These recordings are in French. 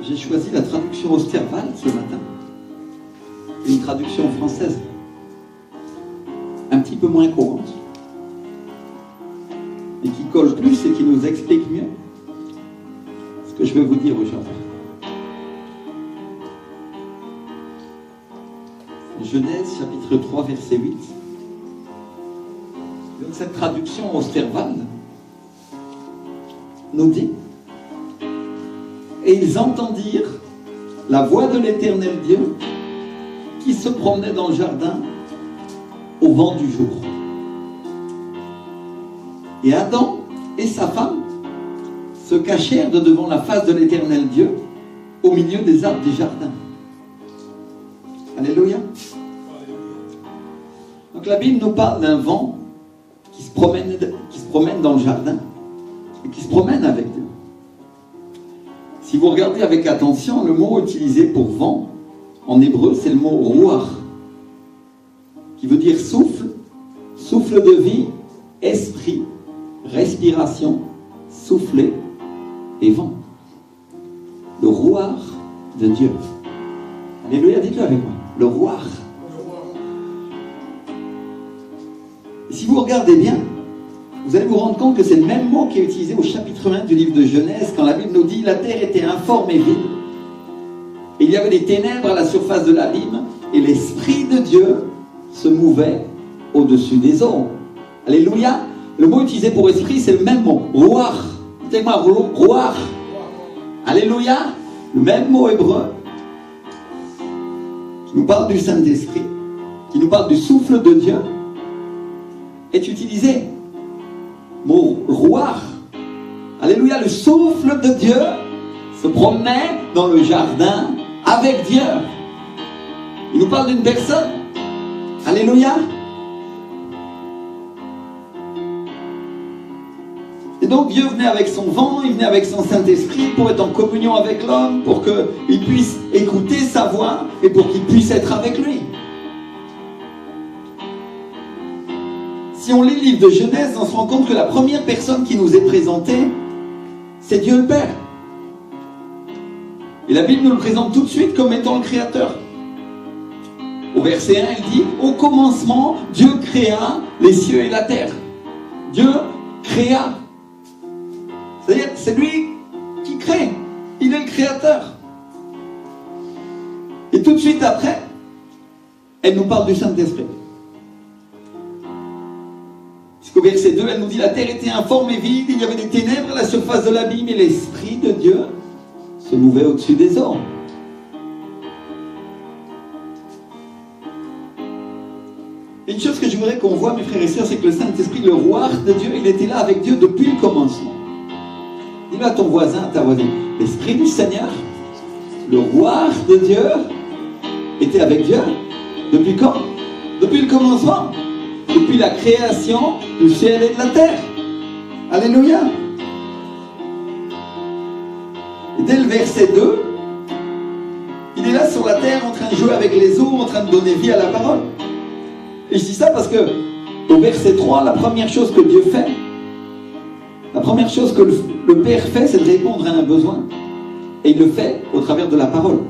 J'ai choisi la traduction Osterwald ce matin, une traduction française un petit peu moins courante, et qui colle plus et qui nous explique mieux ce que je vais vous dire aujourd'hui. Genèse chapitre 3 verset 8. Donc cette traduction Osterwald nous dit: et ils entendirent la voix de l'Éternel Dieu qui se promenait dans le jardin au vent du jour. Et Adam et sa femme se cachèrent de devant la face de l'Éternel Dieu au milieu des arbres du jardin. Alléluia. Donc la Bible nous parle d'un vent qui se promène dans le jardin et qui se promène avec Dieu. Si vous regardez avec attention, le mot utilisé pour vent en hébreu, c'est le mot ruach, qui veut dire souffle, souffle de vie, esprit, respiration, souffler et vent. Le ruach de Dieu. Alléluia, dites-le avec moi. Le ruach. Et si vous regardez bien, vous allez vous rendre compte que c'est le même mot qui est utilisé au chapitre 1 du livre de Genèse, quand la Bible nous dit: la terre était informe et vide, et il y avait des ténèbres à la surface de l'abîme, et l'Esprit de Dieu se mouvait au-dessus des eaux. Alléluia. Le mot utilisé pour esprit, c'est le même mot, ruach. Dites-moi, ruach. Alléluia. Le même mot hébreu qui nous parle du Saint-Esprit, qui nous parle du souffle de Dieu, est utilisé. Mot ruach. Alléluia. Le souffle de Dieu se promenait dans le jardin avec Dieu. Il nous parle d'une personne. Alléluia. Et donc Dieu venait avec son vent, il venait avec son Saint-Esprit pour être en communion avec l'homme, pour qu'il puisse écouter sa voix et pour qu'il puisse être avec lui. Si on lit le livre de Genèse, on se rend compte que la première personne qui nous est présentée, c'est Dieu le Père. Et la Bible nous le présente tout de suite comme étant le Créateur. Au verset 1, elle dit: au commencement, Dieu créa les cieux et la terre. Dieu créa. C'est-à-dire que c'est lui qui crée. Il est le Créateur. Et tout de suite après, elle nous parle du Saint-Esprit. Au verset 2, elle nous dit: la terre était informe et vide, il y avait des ténèbres à la surface de l'abîme, et l'Esprit de Dieu se mouvait au-dessus des eaux. Une chose que je voudrais qu'on voit, mes frères et sœurs, c'est que le Saint-Esprit, le ruach de Dieu, il était là avec Dieu depuis le commencement. Dis-le à ton voisin, à ta voisine: l'Esprit du Seigneur, le ruach de Dieu, était avec Dieu. Depuis quand? Depuis le commencement. Depuis la création du ciel et de la terre. Alléluia. Et dès le verset 2, il est là sur la terre en train de jouer avec les eaux, en train de donner vie à la parole. Et je dis ça parce que au verset 3, la première chose que Dieu fait, la première chose que le Père fait, c'est de répondre à un besoin. Et il le fait au travers de la parole.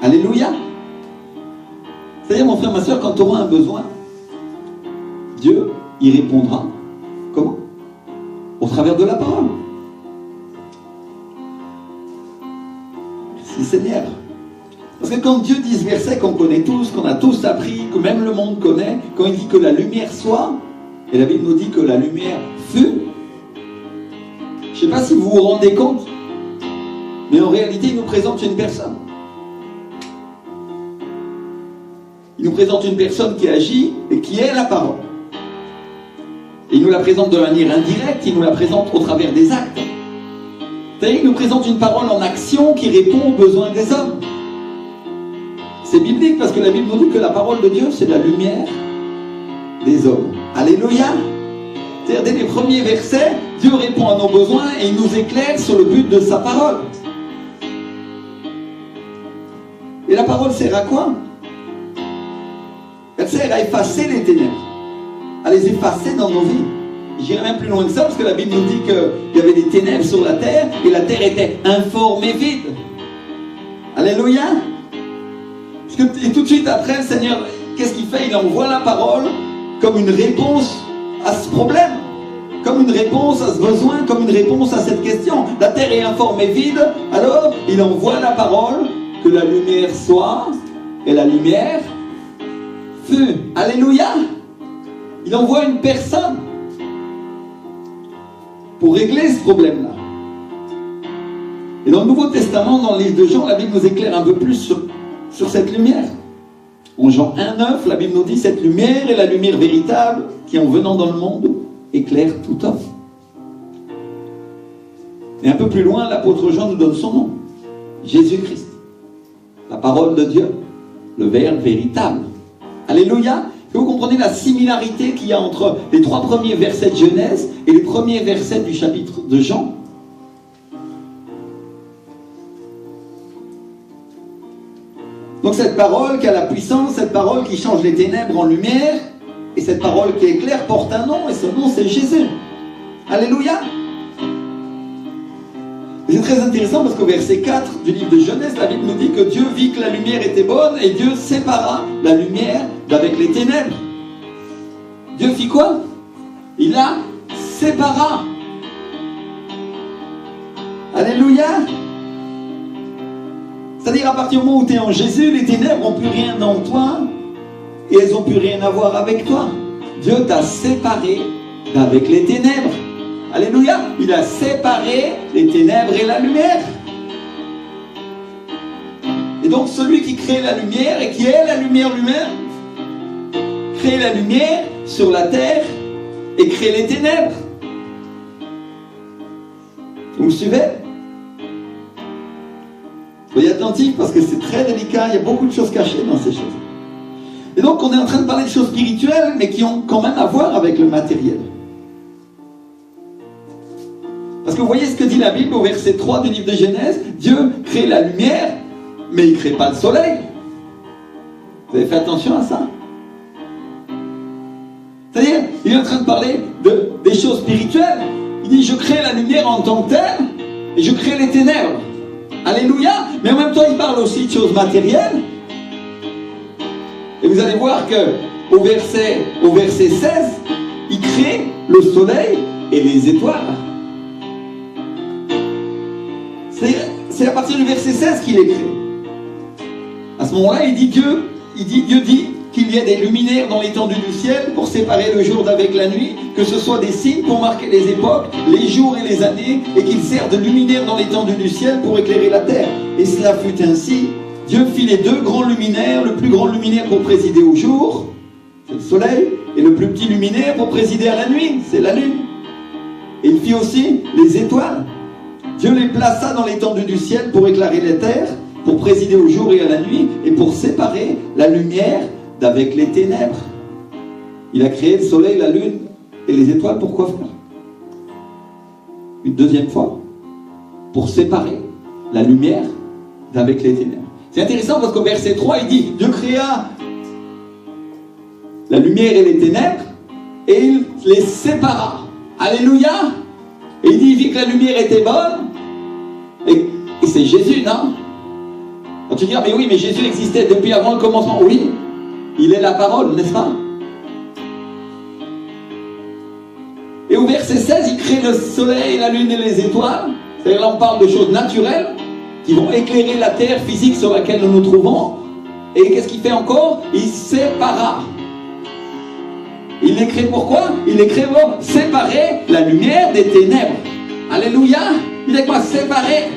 Alléluia. C'est-à-dire, mon frère, ma soeur, quand tu auras un besoin, Dieu y répondra. Comment? Au travers de la parole. Merci Seigneur. Parce que quand Dieu dit ce verset qu'on connaît tous, qu'on a tous appris, que même le monde connaît, quand il dit que la lumière soit, et la Bible nous dit que la lumière fut, je ne sais pas si vous vous rendez compte, mais en réalité il nous présente une personne. Il nous présente une personne qui agit et qui est la parole. Et il nous la présente de manière indirecte, il nous la présente au travers des actes. C'est-à-dire qu'il nous présente une parole en action qui répond aux besoins des hommes. C'est biblique parce que la Bible nous dit que la parole de Dieu, c'est la lumière des hommes. Alléluia. C'est-à-dire dès les premiers versets, Dieu répond à nos besoins et il nous éclaire sur le but de sa parole. Et la parole sert à quoi? Elle sert à effacer les ténèbres, à les effacer dans nos vies. j'irai même plus loin que ça, parce que la Bible nous dit qu'il y avait des ténèbres sur la terre, et la terre était informe et vide. Alléluia. Et tout de suite après, le Seigneur, qu'est-ce qu'il fait? Il envoie la parole comme une réponse à ce problème, comme une réponse à ce besoin, comme une réponse à cette question. La terre est informe et vide, alors il envoie la parole, que la lumière soit, et la lumière fut. Alléluia. Il envoie une personne pour régler ce problème-là. Et dans le Nouveau Testament, dans le livre de Jean, la Bible nous éclaire un peu plus sur cette lumière. En Jean 1,9, la Bible nous dit: cette lumière est la lumière véritable qui, en venant dans le monde, éclaire tout homme. Et un peu plus loin, l'apôtre Jean nous donne son nom: Jésus-Christ, la parole de Dieu, le Verbe véritable. Alléluia. Et vous comprenez la similarité qu'il y a entre les 3 premiers versets de Genèse et les premiers versets du chapitre de Jean. Donc cette parole qui a la puissance, cette parole qui change les ténèbres en lumière, et cette parole qui éclaire porte un nom, et ce nom c'est Jésus. Alléluia. Et c'est très intéressant parce qu'au verset 4 du livre de Genèse, la Bible nous dit que Dieu vit que la lumière était bonne, et Dieu sépara la lumière d'avec les ténèbres. Dieu fit quoi? Il la sépara. Alléluia. C'est-à-dire, à partir du moment où tu es en Jésus, les ténèbres n'ont plus rien en toi et elles n'ont plus rien à voir avec toi. Dieu t'a séparé d'avec les ténèbres. Alléluia. Il a séparé les ténèbres et la lumière. Et donc celui qui crée la lumière et qui est la lumière lui-même, crée la lumière sur la terre et crée les ténèbres. Vous me suivez? Soyez attentifs parce que c'est très délicat, il y a beaucoup de choses cachées dans ces choses. Et donc on est en train de parler de choses spirituelles, mais qui ont quand même à voir avec le matériel. Parce que vous voyez ce que dit la Bible au verset 3 du livre de Genèse: Dieu crée la lumière, mais il ne crée pas le soleil. Vous avez fait attention à ça? C'est-à-dire, il est en train de parler des choses spirituelles. Il dit: je crée la lumière en tant que telle, et je crée les ténèbres. Alléluia. Mais en même temps, il parle aussi de choses matérielles. Et vous allez voir que au verset 16, il crée le soleil et les étoiles. C'est à partir du verset 16 qu'il est créé. À ce moment-là, Dieu dit qu'il y a des luminaires dans l'étendue du ciel pour séparer le jour d'avec la nuit, que ce soit des signes pour marquer les époques, les jours et les années, et qu'ils servent de luminaires dans l'étendue du ciel pour éclairer la terre. Et cela fut ainsi. Dieu fit les 2 grands luminaires, le plus grand luminaire pour présider au jour, c'est le soleil, et le plus petit luminaire pour présider à la nuit, c'est la lune. Et il fit aussi les étoiles. Dieu les plaça dans l'étendue du ciel pour éclairer la terre, pour présider au jour et à la nuit, et pour séparer la lumière d'avec les ténèbres. Il a créé le soleil, la lune et les étoiles. Pourquoi faire? Une deuxième fois, pour séparer la lumière d'avec les ténèbres. C'est intéressant parce qu'au verset 3, il dit: Dieu créa la lumière et les ténèbres, et il les sépara. Alléluia. Et il dit: il vit que la lumière était bonne, et c'est Jésus, non? Quand tu dis: ah mais oui, mais Jésus existait depuis avant le commencement. Oui, il est la parole, n'est-ce pas? Et au verset 16, il crée le soleil, la lune et les étoiles. C'est-à-dire là on parle de choses naturelles qui vont éclairer la terre physique sur laquelle nous nous trouvons. Et qu'est-ce qu'il fait encore? Il sépara. Il les crée pourquoi? Il les crée pour séparer la lumière des ténèbres. Alléluia. Il est quoi? Séparer.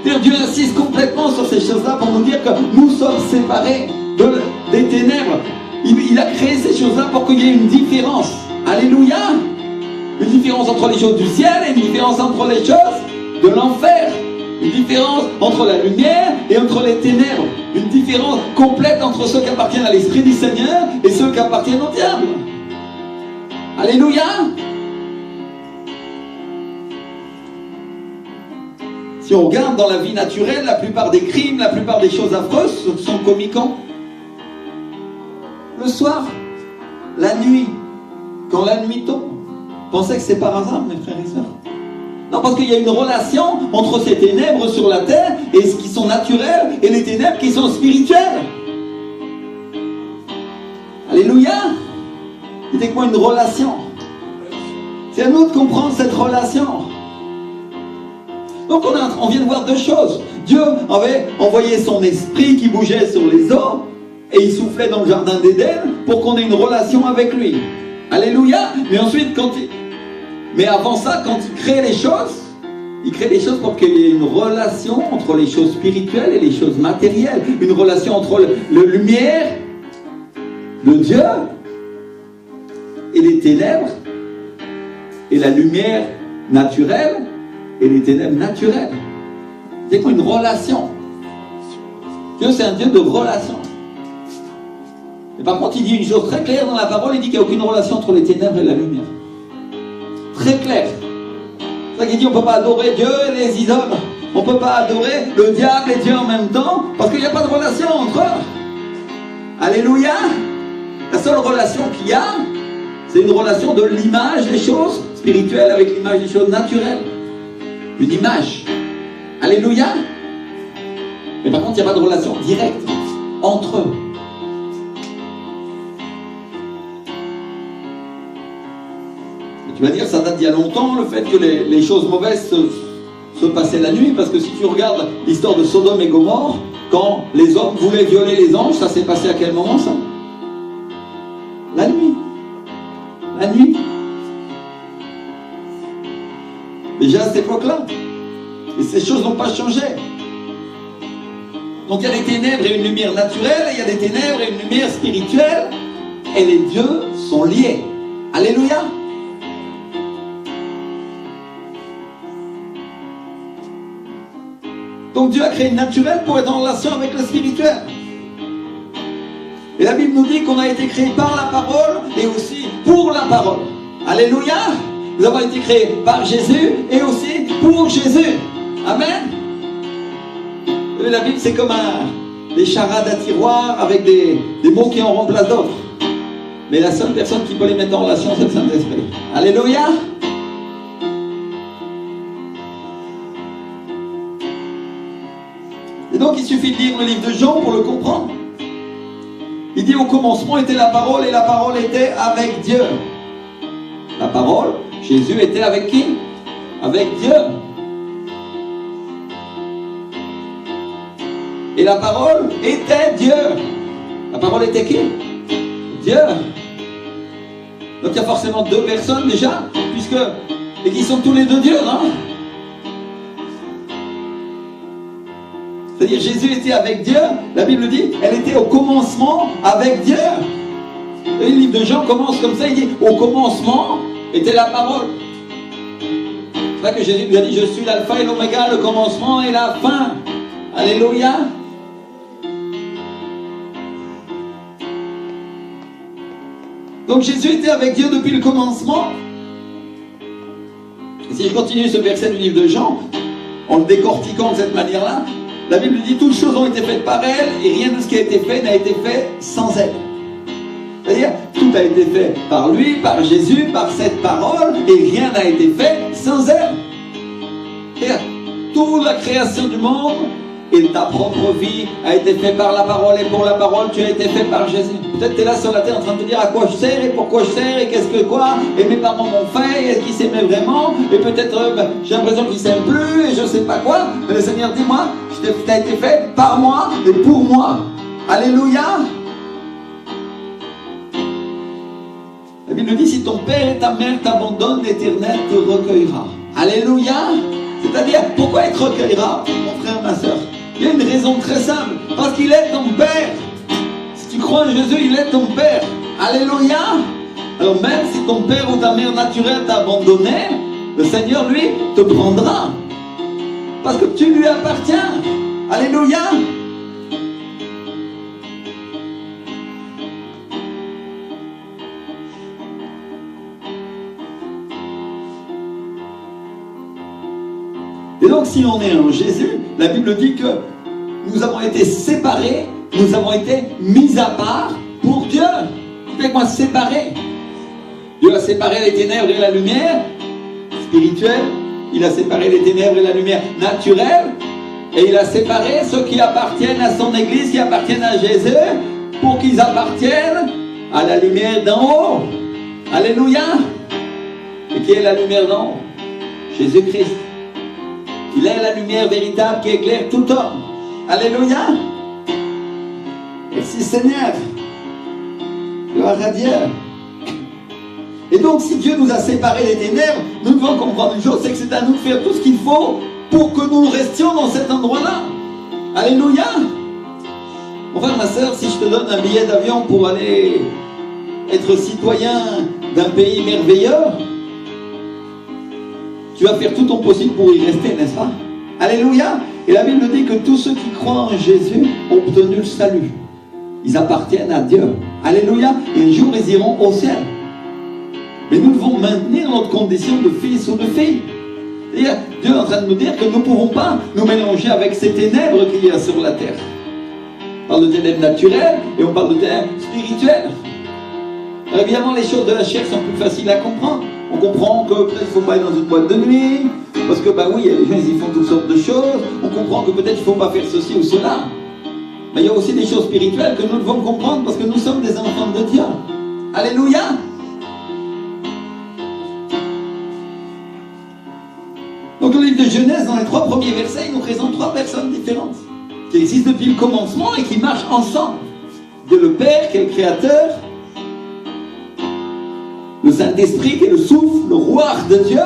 Dieu insiste complètement sur ces choses-là pour nous dire que nous sommes séparés des ténèbres. Il a créé ces choses-là pour qu'il y ait une différence. Alléluia. Une différence entre les choses du ciel et une différence entre les choses de l'enfer. Une différence entre la lumière et entre les ténèbres. Une différence complète entre ceux qui appartiennent à l'Esprit du Seigneur et ceux qui appartiennent au diable. Alléluia. Si on regarde dans la vie naturelle, la plupart des crimes, la plupart des choses affreuses sont commis quand? Le soir, la nuit, quand la nuit tombe. Pensez que c'est par hasard, mes frères et sœurs? Non, parce qu'il y a une relation entre ces ténèbres sur la terre et ce qui sont naturelles et les ténèbres qui sont spirituelles. Alléluia. C'est quoi une relation? C'est à nous de comprendre cette relation. Donc on vient de voir deux choses. Dieu avait envoyé son esprit qui bougeait sur les eaux et il soufflait dans le jardin d'Éden pour qu'on ait une relation avec lui. Alléluia. Mais ensuite, mais avant ça, quand il crée les choses pour qu'il y ait une relation entre les choses spirituelles et les choses matérielles. Une relation entre le lumière de Dieu et les ténèbres, et la lumière naturelle et les ténèbres naturelles. C'est quoi une relation? Dieu, c'est un Dieu de relation. Et par contre, il dit une chose très claire dans la parole, il dit qu'il n'y a aucune relation entre les ténèbres et la lumière. Très clair. C'est ça qu'il dit, on ne peut pas adorer Dieu et les idoles. On ne peut pas adorer le diable et Dieu en même temps, parce qu'il n'y a pas de relation entre eux. Alléluia. La seule relation qu'il y a, c'est une relation de l'image des choses spirituelles avec l'image des choses naturelles. Une image. Alléluia. Mais par contre, il n'y a pas de relation directe entre eux. Et tu vas dire, ça date d'il y a longtemps, le fait que les choses mauvaises se passaient la nuit, parce que si tu regardes l'histoire de Sodome et Gomorrhe, quand les hommes voulaient violer les anges, ça s'est passé à quel moment ça? La nuit. La nuit. Déjà à cette époque-là. Et ces choses n'ont pas changé. Donc il y a des ténèbres et une lumière naturelle, et il y a des ténèbres et une lumière spirituelle, et les dieux sont liés. Alléluia. Donc Dieu a créé le naturel pour être en relation avec le spirituel. Et la Bible nous dit qu'on a été créé par la parole et aussi pour la parole. Alléluia. Nous avons été créés par Jésus et aussi pour Jésus. Amen. Et la Bible, c'est comme des charades à tiroir avec des mots qui en remplacent d'autres. Mais la seule personne qui peut les mettre en relation, c'est le Saint-Esprit. Alléluia. Et donc, il suffit de lire le livre de Jean pour le comprendre. Il dit, au commencement était la parole et la parole était avec Dieu. La parole, Jésus était avec qui? Avec Dieu. Et la parole était Dieu. La parole était qui? Dieu. Donc il y a forcément deux personnes déjà, et qui sont tous les deux Dieu, non? C'est-à-dire Jésus était avec Dieu, la Bible dit, elle était au commencement avec Dieu. Et le livre de Jean commence comme ça, il dit, au commencement était la parole. C'est vrai que Jésus lui a dit, je suis l'alpha et l'oméga, le commencement et la fin. Alléluia. Donc Jésus était avec Dieu depuis le commencement. Et si je continue ce verset du livre de Jean, en le décortiquant de cette manière-là, la Bible dit, toutes choses ont été faites par elle, et rien de ce qui a été fait n'a été fait sans elle. C'est-à-dire, tout a été fait par lui, par Jésus, par cette parole, et rien n'a été fait sans elle. C'est-à-dire, toute la création du monde et ta propre vie a été faite par la parole, et pour la parole, tu as été fait par Jésus. Peut-être tu es là sur la terre en train de te dire à quoi je sers, et pourquoi je sers, et qu'est-ce que quoi, et mes parents m'ont fait, et est-ce qu'ils s'aimaient vraiment, et peut-être j'ai l'impression qu'ils ne s'aiment plus, et je ne sais pas quoi. Mais le Seigneur, dis-moi, tu as été fait par moi et pour moi. Alléluia. La Bible dit, si ton père et ta mère t'abandonnent, l'Éternel te recueillera. Alléluia. C'est-à-dire, pourquoi il te recueillera, mon frère, ma soeur? Il y a une raison très simple, parce qu'il est ton père. Si tu crois en Jésus, il est ton père. Alléluia. Alors même si ton père ou ta mère naturelle t'a abandonné, le Seigneur, lui, te prendra. Parce que tu lui appartiens. Alléluia. Et donc si on est en Jésus, la Bible dit que nous avons été séparés, nous avons été mis à part pour Dieu. Avec moi, séparés. Dieu Dieu a séparé les ténèbres et la lumière spirituelle. Il a séparé les ténèbres et la lumière naturelle. Et il a séparé ceux qui appartiennent à son Église, qui appartiennent à Jésus, pour qu'ils appartiennent à la lumière d'en haut. Alléluia. Et qui est la lumière d'en haut? Jésus-Christ. Il est la lumière véritable qui éclaire tout homme. Alléluia. Merci Seigneur. Gloire à Dieu. Et donc si Dieu nous a séparés des ténèbres, nous devons comprendre une chose, c'est que c'est à nous de faire tout ce qu'il faut pour que nous restions dans cet endroit-là. Alléluia. Mon frère, ma soeur, si je te donne un billet d'avion pour aller être citoyen d'un pays merveilleux, tu vas faire tout ton possible pour y rester, n'est-ce pas? Alléluia. Et la Bible dit que tous ceux qui croient en Jésus ont obtenu le salut. Ils appartiennent à Dieu. Alléluia. Et un jour, ils iront au ciel. Mais nous devons maintenir notre condition de fils ou de fille. C'est-à-dire, Dieu est en train de nous dire que nous ne pouvons pas nous mélanger avec ces ténèbres qu'il y a sur la terre. On parle de ténèbres naturelles et on parle de ténèbres spirituelles. Alors évidemment, les choses de la chair sont plus faciles à comprendre. On comprend que peut-être il ne faut pas aller dans une boîte de nuit, parce que, bah oui, les gens ils font toutes sortes de choses. On comprend que peut-être il ne faut pas faire ceci ou cela. Mais il y a aussi des choses spirituelles que nous devons comprendre parce que nous sommes des enfants de Dieu. Alléluia. Donc le livre de Genèse, dans les 3 premiers versets, il nous présente 3 personnes différentes qui existent depuis le commencement et qui marchent ensemble. Dieu le Père, qui est le Créateur, le Saint-Esprit, qui est le souffle, le roi de Dieu,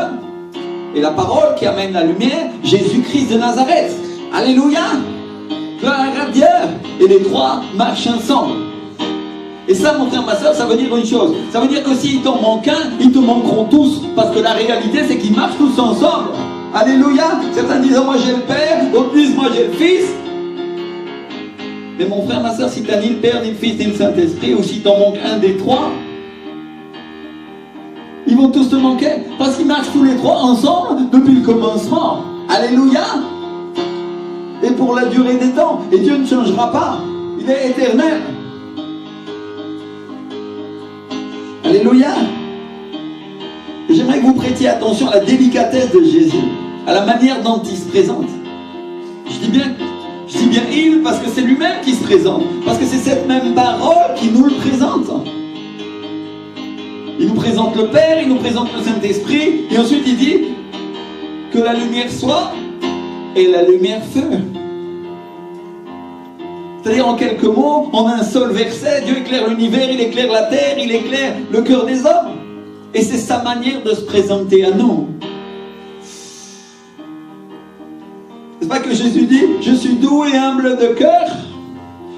et la parole qui amène la lumière, Jésus-Christ de Nazareth. Alléluia. Gloire à Dieu. Et les 3 marchent ensemble. Et ça, mon frère, ma soeur, ça veut dire une chose. Ça veut dire que s'il t'en manque un, ils te manqueront tous. Parce que la réalité, c'est qu'ils marchent tous ensemble. Alléluia. Certains disent, moi j'ai le Père, d'autres disent, moi j'ai le Fils. Mais mon frère, ma soeur, si tu n'as ni le Père, ni le Fils, ni le Saint-Esprit, ou si t'en manque un des 3, ils vont tous te manquer. Parce qu'ils marchent tous les 3 ensemble depuis le commencement. Alléluia. Et pour la durée des temps. Et Dieu ne changera pas. Il est éternel. Alléluia. Et j'aimerais que vous prêtiez attention à la délicatesse de Jésus, à la manière dont il se présente. Je dis bien il parce que c'est lui-même qui se présente. Parce que c'est cette même parole qui nous le présente. Il nous présente le Père, il nous présente le Saint-Esprit, et ensuite il dit que la lumière soit, et la lumière fut. C'est-à-dire en quelques mots, en un seul verset, Dieu éclaire l'univers, il éclaire la terre, il éclaire le cœur des hommes. Et c'est sa manière de se présenter à nous. C'est pas que Jésus dit, je suis doux et humble de cœur.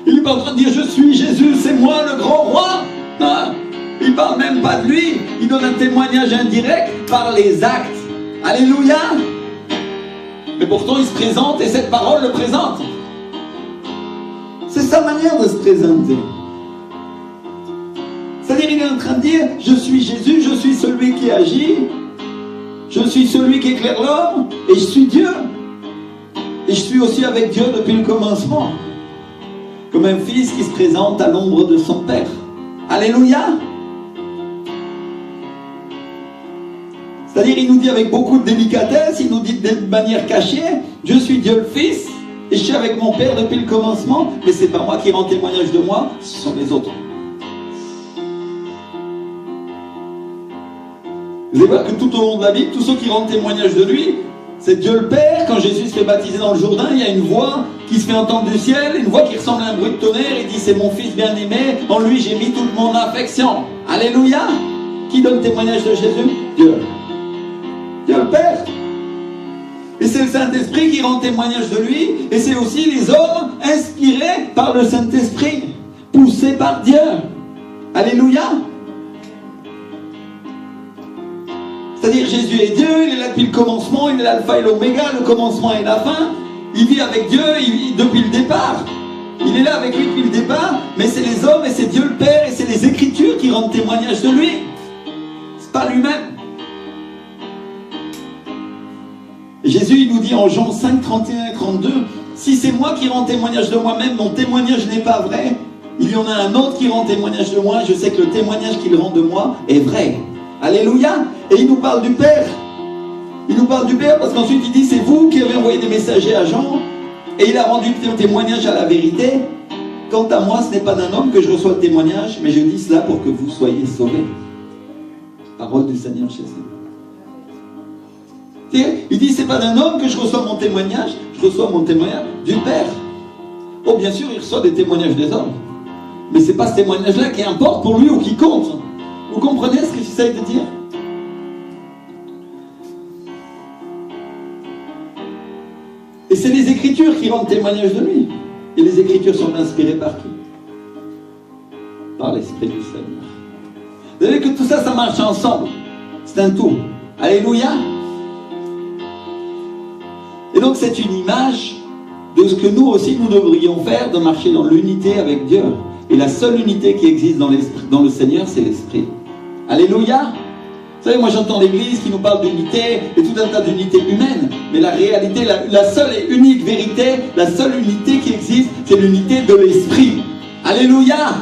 Il n'est pas en train de dire, je suis Jésus, c'est moi le grand roi. Non. Il ne parle même pas de lui. Il donne un témoignage indirect par les actes. Alléluia. Mais pourtant il se présente et cette parole le présente. C'est sa manière de se présenter. C'est-à-dire il est en train de dire, je suis Jésus, je suis celui qui agit, je suis celui qui éclaire l'homme, et je suis Dieu. Et je suis aussi avec Dieu depuis le commencement. Comme un fils qui se présente à l'ombre de son Père. Alléluia. C'est-à-dire, il nous dit avec beaucoup de délicatesse, il nous dit de manière cachée, je suis Dieu le Fils, et je suis avec mon Père depuis le commencement, mais ce n'est pas moi qui rends témoignage de moi, ce sont les autres. Vous allez voir que tout au long de la Bible, tous ceux qui rendent témoignage de lui, c'est Dieu le Père. Quand Jésus se fait baptiser dans le Jourdain, il y a une voix qui se fait entendre du ciel, une voix qui ressemble à un bruit de tonnerre, et dit, c'est mon Fils bien-aimé, en lui j'ai mis toute mon affection. Alléluia. Qui donne témoignage de Jésus? Dieu. Dieu le Père. Et c'est le Saint-Esprit qui rend témoignage de lui, et c'est aussi les hommes inspirés par le Saint-Esprit, poussés par Dieu. Alléluia. C'est-à-dire Jésus est Dieu, il est là depuis le commencement, il est l'alpha et l'oméga, le commencement et la fin. Il vit avec Dieu depuis le départ. Il est là avec lui depuis le départ, mais c'est les hommes et c'est Dieu le Père et c'est les Écritures qui rendent témoignage de lui. C'est pas lui-même. Jésus, il nous dit en Jean 5, 31 et 32, si c'est moi qui rends témoignage de moi-même, mon témoignage n'est pas vrai. Il y en a un autre qui rend témoignage de moi, je sais que le témoignage qu'il rend de moi est vrai. Alléluia. Et il nous parle du Père. Il nous parle du Père parce qu'ensuite il dit c'est vous qui avez envoyé des messagers à Jean et il a rendu témoignage à la vérité. Quant à moi, ce n'est pas d'un homme que je reçois le témoignage, mais je dis cela pour que vous soyez sauvés. Parole du Seigneur Jésus. Il dit c'est pas d'un homme que je reçois mon témoignage, je reçois mon témoignage du Père. Oh, bien sûr, il reçoit des témoignages des hommes, mais c'est pas ce témoignage-là qui importe pour lui ou qui compte. Vous comprenez ce que j'essaie de dire? Et c'est les Écritures qui rendent témoignage de lui. Et les Écritures sont inspirées par qui? Par l'Esprit du Seigneur. Vous savez que tout ça, ça marche ensemble. C'est un tout. Alléluia. Et donc c'est une image de ce que nous aussi nous devrions faire, de marcher dans l'unité avec Dieu. Et la seule unité qui existe dans le Seigneur, c'est l'Esprit. Alléluia. Vous savez, moi j'entends l'Église qui nous parle d'unité et tout un tas d'unités humaines. Mais la réalité, la seule et unique vérité, la seule unité qui existe, c'est l'unité de l'Esprit. Alléluia.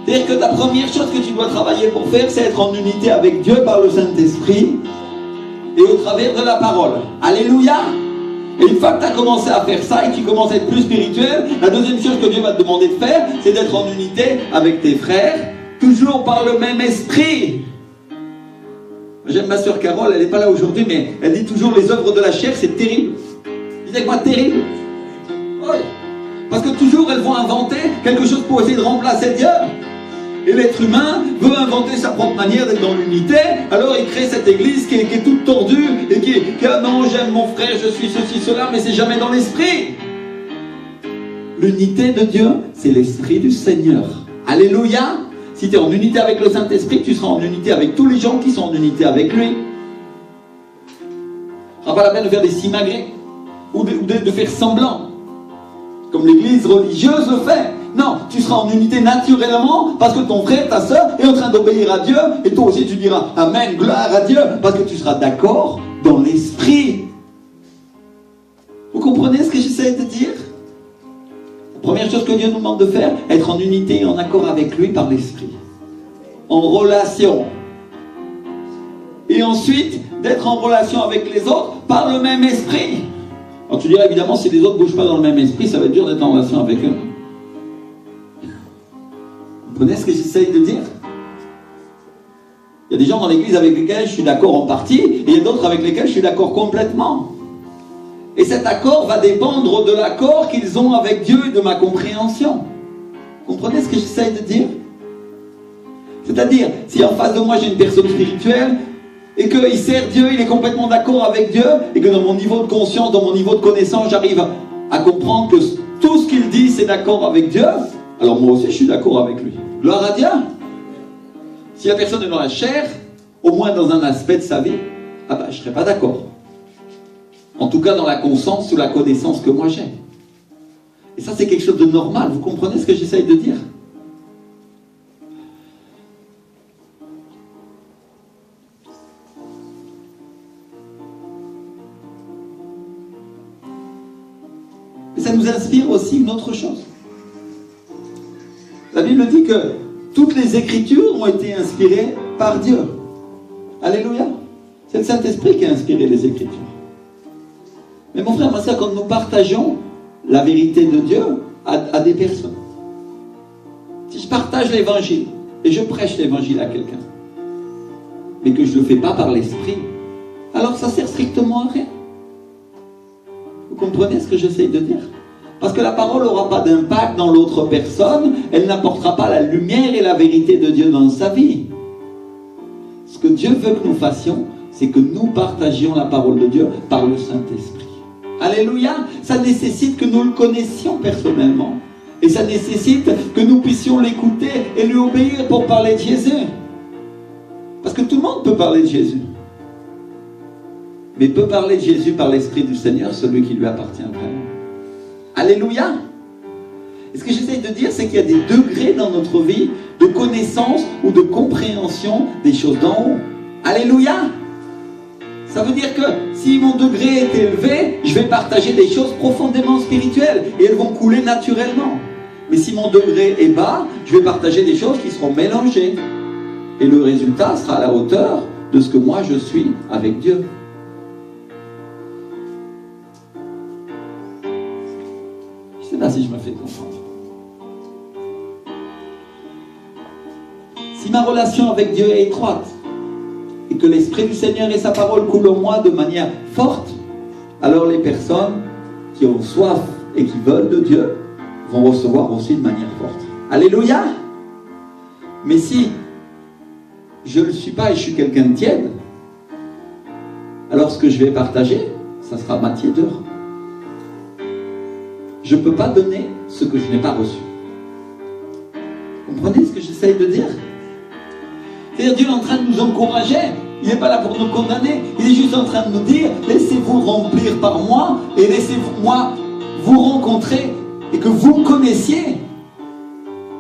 C'est-à-dire que la première chose que tu dois travailler pour faire, c'est être en unité avec Dieu par le Saint-Esprit et au travers de la parole. Alléluia. Et une fois que tu as commencé à faire ça et que tu commences à être plus spirituel, la deuxième chose que Dieu va te demander de faire, c'est d'être en unité avec tes frères, toujours par le même esprit. J'aime ma soeur Carole, elle n'est pas là aujourd'hui, mais elle dit toujours les œuvres de la chair, c'est terrible. Dites moi terrible. Oui. Parce que toujours elles vont inventer quelque chose pour essayer de remplacer Dieu. Et l'être humain veut inventer sa propre manière d'être dans l'unité, alors il crée cette église qui est toute tordue et qui ah non, j'aime mon frère, je suis ceci, cela, mais c'est jamais dans l'esprit. L'unité de Dieu, c'est l'esprit du Seigneur. Alléluia. Si tu es en unité avec le Saint-Esprit, tu seras en unité avec tous les gens qui sont en unité avec lui. Ce n'est pas la peine de faire des simagrées ou de faire semblant, comme l'église religieuse le fait. Non, tu seras en unité naturellement parce que ton frère, ta soeur est en train d'obéir à Dieu et toi aussi tu diras Amen, gloire à Dieu, parce que tu seras d'accord dans l'esprit. Vous comprenez ce que j'essaie de dire? La première chose que Dieu nous demande de faire, être en unité et en accord avec lui par l'esprit. En relation. Et ensuite, d'être en relation avec les autres par le même esprit. Alors tu diras évidemment, si les autres ne bougent pas dans le même esprit, ça va être dur d'être en relation avec eux. Vous comprenez ce que j'essaye de dire? Il y a des gens dans l'église avec lesquels je suis d'accord en partie, et il y a d'autres avec lesquels je suis d'accord complètement. Et cet accord va dépendre de l'accord qu'ils ont avec Dieu et de ma compréhension. Vous comprenez ce que j'essaye de dire? C'est-à-dire, si en face de moi j'ai une personne spirituelle, et qu'il sert Dieu, il est complètement d'accord avec Dieu, et que dans mon niveau de conscience, dans mon niveau de connaissance, j'arrive à comprendre que tout ce qu'il dit, c'est d'accord avec Dieu, alors moi aussi, je suis d'accord avec lui. Gloire à Dieu. Si la personne est dans la chair, au moins dans un aspect de sa vie, je ne serais pas d'accord. En tout cas, dans la conscience ou la connaissance que moi j'ai. Et ça, c'est quelque chose de normal. Vous comprenez ce que j'essaye de dire? Et ça nous inspire aussi une autre chose. La Bible dit que toutes les Écritures ont été inspirées par Dieu. Alléluia. C'est le Saint-Esprit qui a inspiré les Écritures. Mais mon frère, ma soeur, quand nous partageons la vérité de Dieu à des personnes, si je partage l'Évangile et je prêche l'Évangile à quelqu'un, mais que je ne le fais pas par l'Esprit, alors ça sert strictement à rien. Vous comprenez ce que j'essaye de dire? Parce que la parole n'aura pas d'impact dans l'autre personne, elle n'apportera pas la lumière et la vérité de Dieu dans sa vie. Ce que Dieu veut que nous fassions, c'est que nous partagions la parole de Dieu par le Saint-Esprit. Alléluia. Ça nécessite que nous le connaissions personnellement. Et ça nécessite que nous puissions l'écouter et lui obéir pour parler de Jésus. Parce que tout le monde peut parler de Jésus. Mais peut parler de Jésus par l'Esprit du Seigneur, celui qui lui appartient vraiment. Alléluia. Et ce que j'essaie de dire, c'est qu'il y a des degrés dans notre vie de connaissance ou de compréhension des choses d'en haut. Alléluia. Ça veut dire que si mon degré est élevé, je vais partager des choses profondément spirituelles et elles vont couler naturellement. Mais si mon degré est bas, je vais partager des choses qui seront mélangées. Et le résultat sera à la hauteur de ce que moi je suis avec Dieu. Je ne sais pas si je me fais comprendre. Si ma relation avec Dieu est étroite et que l'Esprit du Seigneur et sa parole coulent en moi de manière forte, alors les personnes qui ont soif et qui veulent de Dieu vont recevoir aussi de manière forte. Alléluia! Mais si je ne le suis pas et je suis quelqu'un de tiède, alors ce que je vais partager, ça sera ma tiédeur. Je ne peux pas donner ce que je n'ai pas reçu. Comprenez ce que j'essaye de dire? C'est-à-dire, Dieu est en train de nous encourager. Il n'est pas là pour nous condamner. Il est juste en train de nous dire, laissez-vous remplir par moi et laissez-moi vous rencontrer et que vous me connaissiez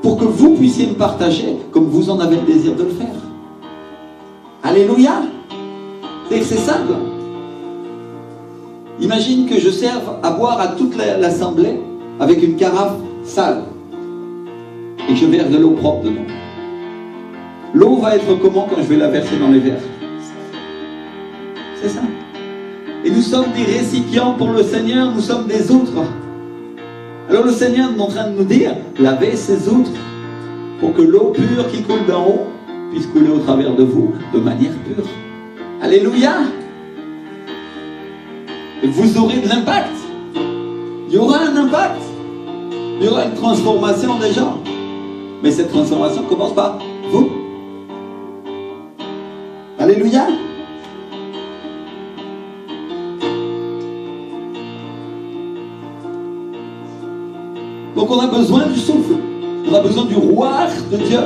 pour que vous puissiez me partager comme vous en avez le désir de le faire. Alléluia. C'est simple. Imagine que je serve à boire à toute l'assemblée avec une carafe sale et que je verse de l'eau propre dedans. L'eau va être comment quand je vais la verser dans les verres? C'est ça. Et nous sommes des récipients pour le Seigneur, nous sommes des outres. Alors le Seigneur est en train de nous dire, lavez ces outres pour que l'eau pure qui coule d'en haut puisse couler au travers de vous de manière pure. Alléluia. Et vous aurez de l'impact. Il y aura un impact. Il y aura une transformation des gens. Mais cette transformation commence par vous. Alléluia. Donc on a besoin du souffle. On a besoin du roi de Dieu.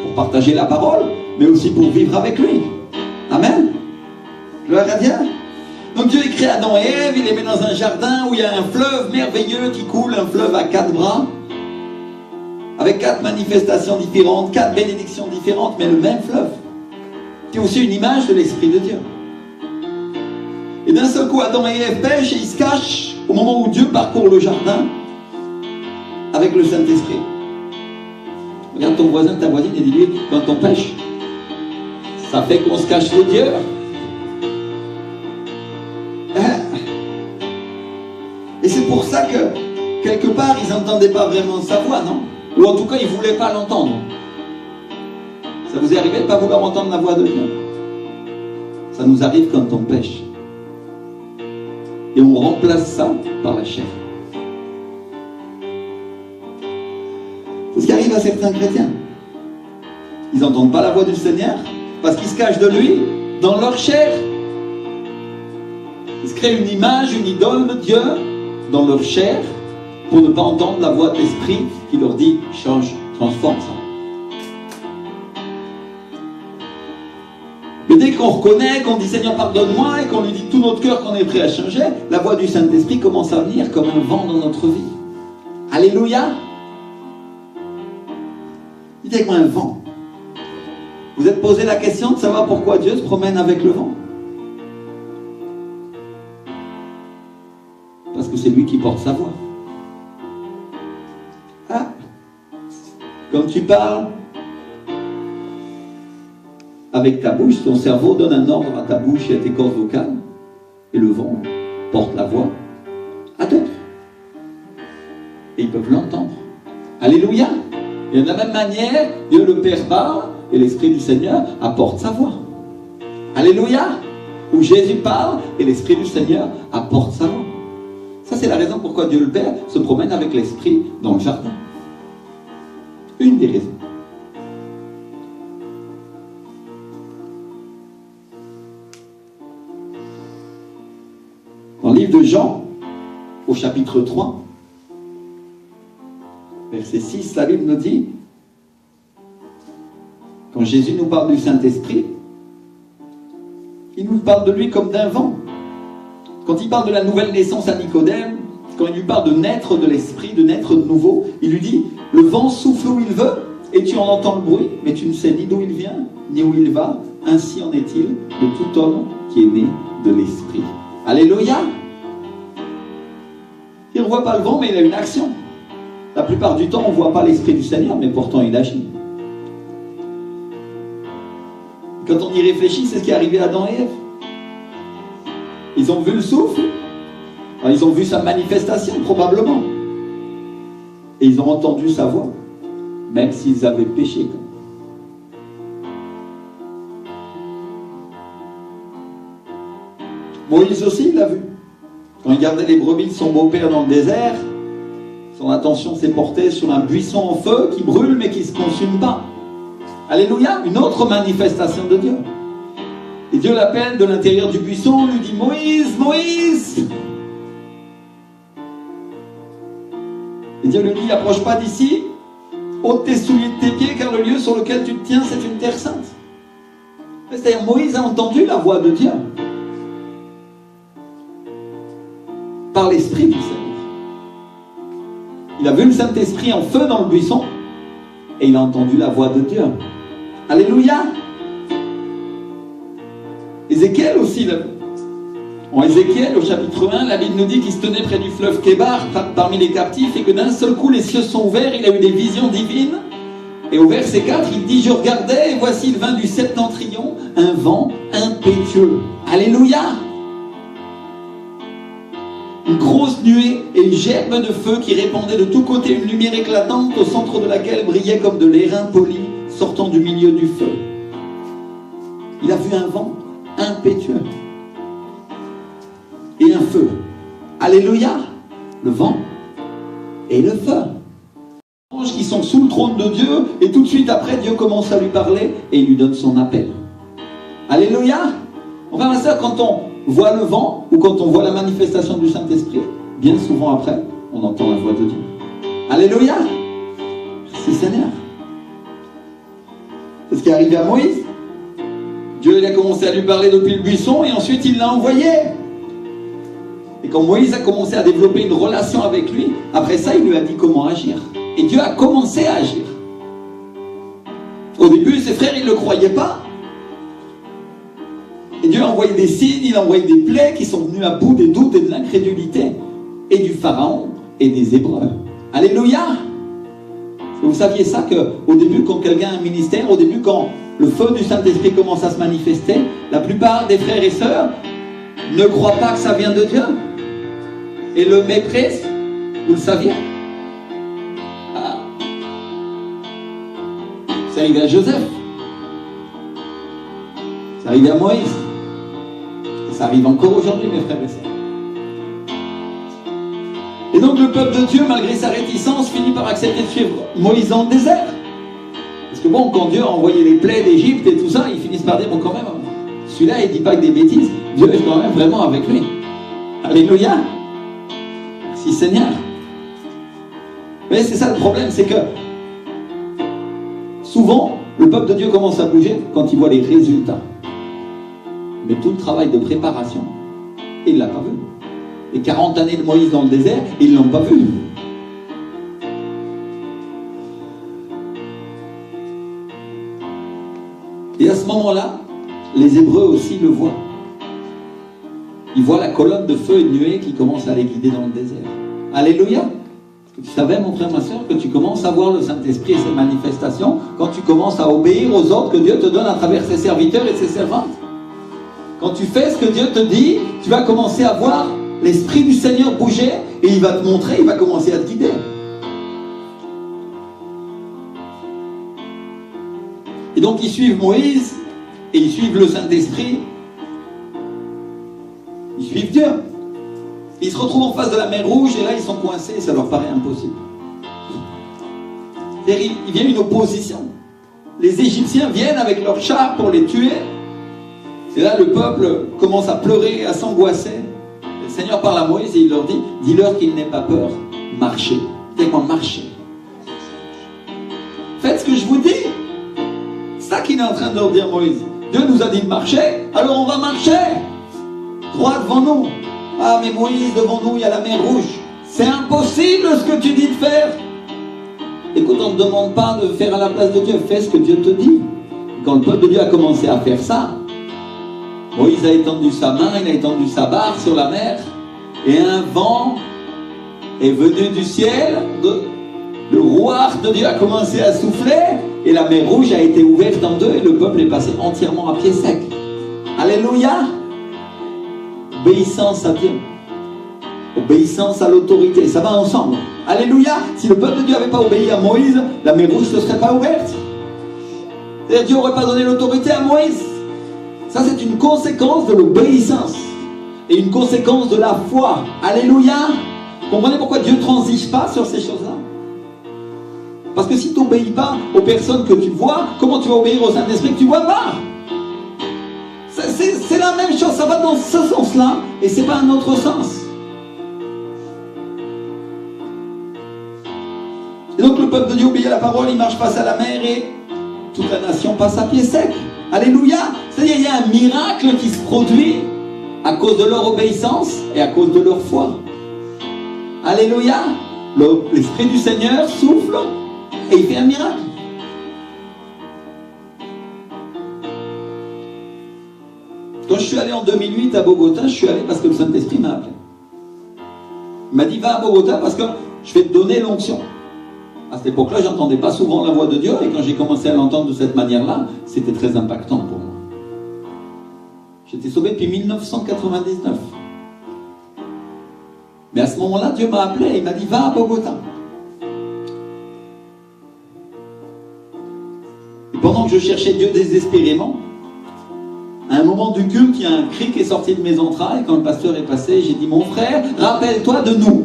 Pour partager la parole, mais aussi pour vivre avec lui. Amen. Gloire à Dieu. Donc Dieu a créé Adam et Ève, il les met dans un jardin où il y a un fleuve merveilleux qui coule, un fleuve à 4 bras, avec 4 manifestations différentes, 4 bénédictions différentes, mais le même fleuve. C'est aussi une image de l'Esprit de Dieu. Et d'un seul coup, Adam et Ève pêchent et ils se cachent au moment où Dieu parcourt le jardin avec le Saint-Esprit. Regarde ton voisin, ta voisine et dis-lui, quand on pêche, ça fait qu'on se cache de Dieu. Et c'est pour ça que, quelque part, ils n'entendaient pas vraiment sa voix, non? Ou en tout cas, ils ne voulaient pas l'entendre. Ça vous est arrivé de ne pas vouloir entendre la voix de Dieu? Ça nous arrive quand on pêche. Et on remplace ça par la chair. C'est ce qui arrive à certains chrétiens. Ils n'entendent pas la voix du Seigneur parce qu'ils se cachent de lui dans leur chair. Ils se créent une image, une idole de Dieu dans leur chair pour ne pas entendre la voix de l'Esprit qui leur dit change, transforme ça. Mais dès qu'on reconnaît, qu'on dit Seigneur pardonne-moi et qu'on lui dit tout notre cœur qu'on est prêt à changer, la voix du Saint-Esprit commence à venir comme un vent dans notre vie. Alléluia. Dites avec moi un vent. Vous êtes posé la question de savoir pourquoi Dieu se promène avec le vent? Parce que c'est lui qui porte sa voix. Ah. Quand tu parles avec ta bouche, ton cerveau donne un ordre à ta bouche et à tes cordes vocales, et le vent porte la voix à d'autres. Et ils peuvent l'entendre. Alléluia. Et de la même manière, Dieu le Père parle, et l'Esprit du Seigneur apporte sa voix. Alléluia. Où Jésus parle, et l'Esprit du Seigneur apporte sa voix. Ça, c'est la raison pourquoi Dieu le Père se promène avec l'Esprit dans le jardin. Une des raisons. Dans le livre de Jean, au chapitre 3, verset 6, la Bible nous dit, quand Jésus nous parle du Saint-Esprit, il nous parle de lui comme d'un vent. Quand il parle de la nouvelle naissance à Nicodème, quand il lui parle de naître de l'Esprit, de naître de nouveau, il lui dit, le vent souffle où il veut, et tu en entends le bruit, mais tu ne sais ni d'où il vient, ni où il va. Ainsi en est-il de tout homme qui est né de l'Esprit. Alléluia. Il ne voit pas le vent, mais il a une action. La plupart du temps, on ne voit pas l'Esprit du Seigneur, mais pourtant il agit. Quand on y réfléchit, c'est ce qui est arrivé à Adam et Ève. Ils ont vu le souffle, alors, ils ont vu sa manifestation probablement, et ils ont entendu sa voix, même s'ils avaient péché. Moïse aussi, il l'a vu. Quand il gardait les brebis de son beau-père dans le désert, son attention s'est portée sur un buisson en feu qui brûle mais qui ne se consume pas. Alléluia, une autre manifestation de Dieu. Et Dieu l'appelle de l'intérieur du buisson, lui dit « Moïse, Moïse !» Et Dieu lui dit « Approche pas d'ici, ôte tes souliers de tes pieds, car le lieu sur lequel tu te tiens, c'est une terre sainte. » C'est-à-dire Moïse a entendu la voix de Dieu par l'Esprit du Seigneur. Il a vu le Saint-Esprit en feu dans le buisson et il a entendu la voix de Dieu. Alléluia. Ézéchiel aussi l'a vu. En Ézéchiel, au chapitre 1, la Bible nous dit qu'il se tenait près du fleuve Kébar, parmi les captifs, et que d'un seul coup les cieux sont ouverts, il a eu des visions divines. Et au verset 4, il dit « Je regardais, et voici il vint du septentrion, un vent impétueux. » Alléluia. Une grosse nuée et une gerbe de feu qui répandait de tous côtés une lumière éclatante, au centre de laquelle brillait comme de l'airain poli sortant du milieu du feu. Il a vu un vent impétueux et un feu. Alléluia. Le vent et le feu. Les anges qui sont sous le trône de Dieu, et tout de suite après Dieu commence à lui parler et il lui donne son appel. Alléluia. Enfin ma soeur, quand on voit le vent ou quand on voit la manifestation du Saint-Esprit, bien souvent après on entend la voix de Dieu. Alléluia. Merci Seigneur. C'est ce qui est arrivé à Moïse. Dieu il a commencé à lui parler depuis le buisson et ensuite il l'a envoyé. Et quand Moïse a commencé à développer une relation avec lui, après ça il lui a dit comment agir. Et Dieu a commencé à agir. Au début ses frères ils ne le croyaient pas. Et Dieu a envoyé des signes, il a envoyé des plaies qui sont venues à bout des doutes et de l'incrédulité. Et du Pharaon et des Hébreux. Alléluia. Vous saviez ça qu'au début quand quelqu'un a un ministère, au début quand le feu du Saint-Esprit commence à se manifester, la plupart des frères et sœurs ne croient pas que ça vient de Dieu. Et le méprisent. Vous le saviez? Ah. C'est arrivé à Joseph. C'est arrivé à Moïse. Et ça arrive encore aujourd'hui, mes frères et sœurs. Et donc le peuple de Dieu, malgré sa réticence, finit par accepter de suivre Moïse dans le désert. Parce que bon, quand Dieu a envoyé les plaies d'Égypte et tout ça, ils finissent par dire, bon quand même, celui-là il ne dit pas que des bêtises, Dieu est quand même vraiment avec lui. Alléluia. Merci Seigneur. Mais c'est ça le problème, c'est que souvent, le peuple de Dieu commence à bouger quand il voit les résultats. Mais tout le travail de préparation, il ne l'a pas vu. Les 40 années de Moïse dans le désert, ils ne l'ont pas vu. Et à ce moment-là, les Hébreux aussi le voient. Ils voient la colonne de feu et de nuée qui commence à les guider dans le désert. Alléluia. Est-ce que tu savais, mon frère, ma soeur, que tu commences à voir le Saint-Esprit et ses manifestations quand tu commences à obéir aux ordres que Dieu te donne à travers ses serviteurs et ses servantes? Quand tu fais ce que Dieu te dit, tu vas commencer à voir l'Esprit du Seigneur bouger et il va te montrer, il va commencer à te guider. Et donc ils suivent Moïse et ils suivent le Saint-Esprit. Ils suivent Dieu. Ils se retrouvent en face de la mer Rouge et là ils sont coincés et ça leur paraît impossible. Il vient une opposition. Les Égyptiens viennent avec leurs chars pour les tuer. Et là le peuple commence à pleurer, à s'angoisser. Le Seigneur parle à Moïse et il leur dit, dis-leur qu'il n'ait pas peur, marchez. Dites-moi, marchez. Faites ce que je vous dis. C'est ça qu'il est en train de leur dire Moïse. Dieu nous a dit de marcher, alors on va marcher. Droit devant nous. Ah mais Moïse, devant nous il y a la mer Rouge. C'est impossible ce que tu dis de faire. Écoute, on ne te demande pas de faire à la place de Dieu. Fais ce que Dieu te dit. Quand le peuple de Dieu a commencé à faire ça, Moïse a étendu sa main, il a étendu sa barre sur la mer, et un vent est venu du ciel le roi de Dieu a commencé à souffler et la mer Rouge a été ouverte en deux et le peuple est passé entièrement à pied sec. Alléluia. Obéissance à Dieu. Obéissance à l'autorité, ça va ensemble. Alléluia. Si le peuple de Dieu n'avait pas obéi à Moïse, la mer Rouge ne serait pas ouverte. C'est-à-dire Dieu n'aurait pas donné l'autorité à Moïse. Ça, c'est une conséquence de l'obéissance et une conséquence de la foi. Alléluia. Comprenez pourquoi Dieu ne transige pas sur ces choses-là? Parce que si tu n'obéis pas aux personnes que tu vois, comment tu vas obéir au Saint-Esprit que tu ne vois pas? C'est la même chose, ça va dans ce sens-là et ce n'est pas un autre sens. Et donc le peuple de Dieu obéit à la parole, il marche face à la mer et toute la nation passe à pied sec. Alléluia. C'est-à-dire il y a un miracle qui se produit à cause de leur obéissance et à cause de leur foi. Alléluia. L'Esprit du Seigneur souffle et il fait un miracle. Quand je suis allé en 2008 à Bogota, je suis allé parce que le Saint-Esprit m'a appelé. Il m'a dit va à Bogota parce que je vais te donner l'onction. À cette époque-là, je n'entendais pas souvent la voix de Dieu et quand j'ai commencé à l'entendre de cette manière-là, c'était très impactant pour moi. J'étais sauvé depuis 1999. Mais à ce moment-là, Dieu m'a appelé et il m'a dit va à Bogota. Et pendant que je cherchais Dieu désespérément, à un moment du culte, il y a un cri qui est sorti de mes entrailles. Quand le pasteur est passé, j'ai dit mon frère, rappelle-toi de nous.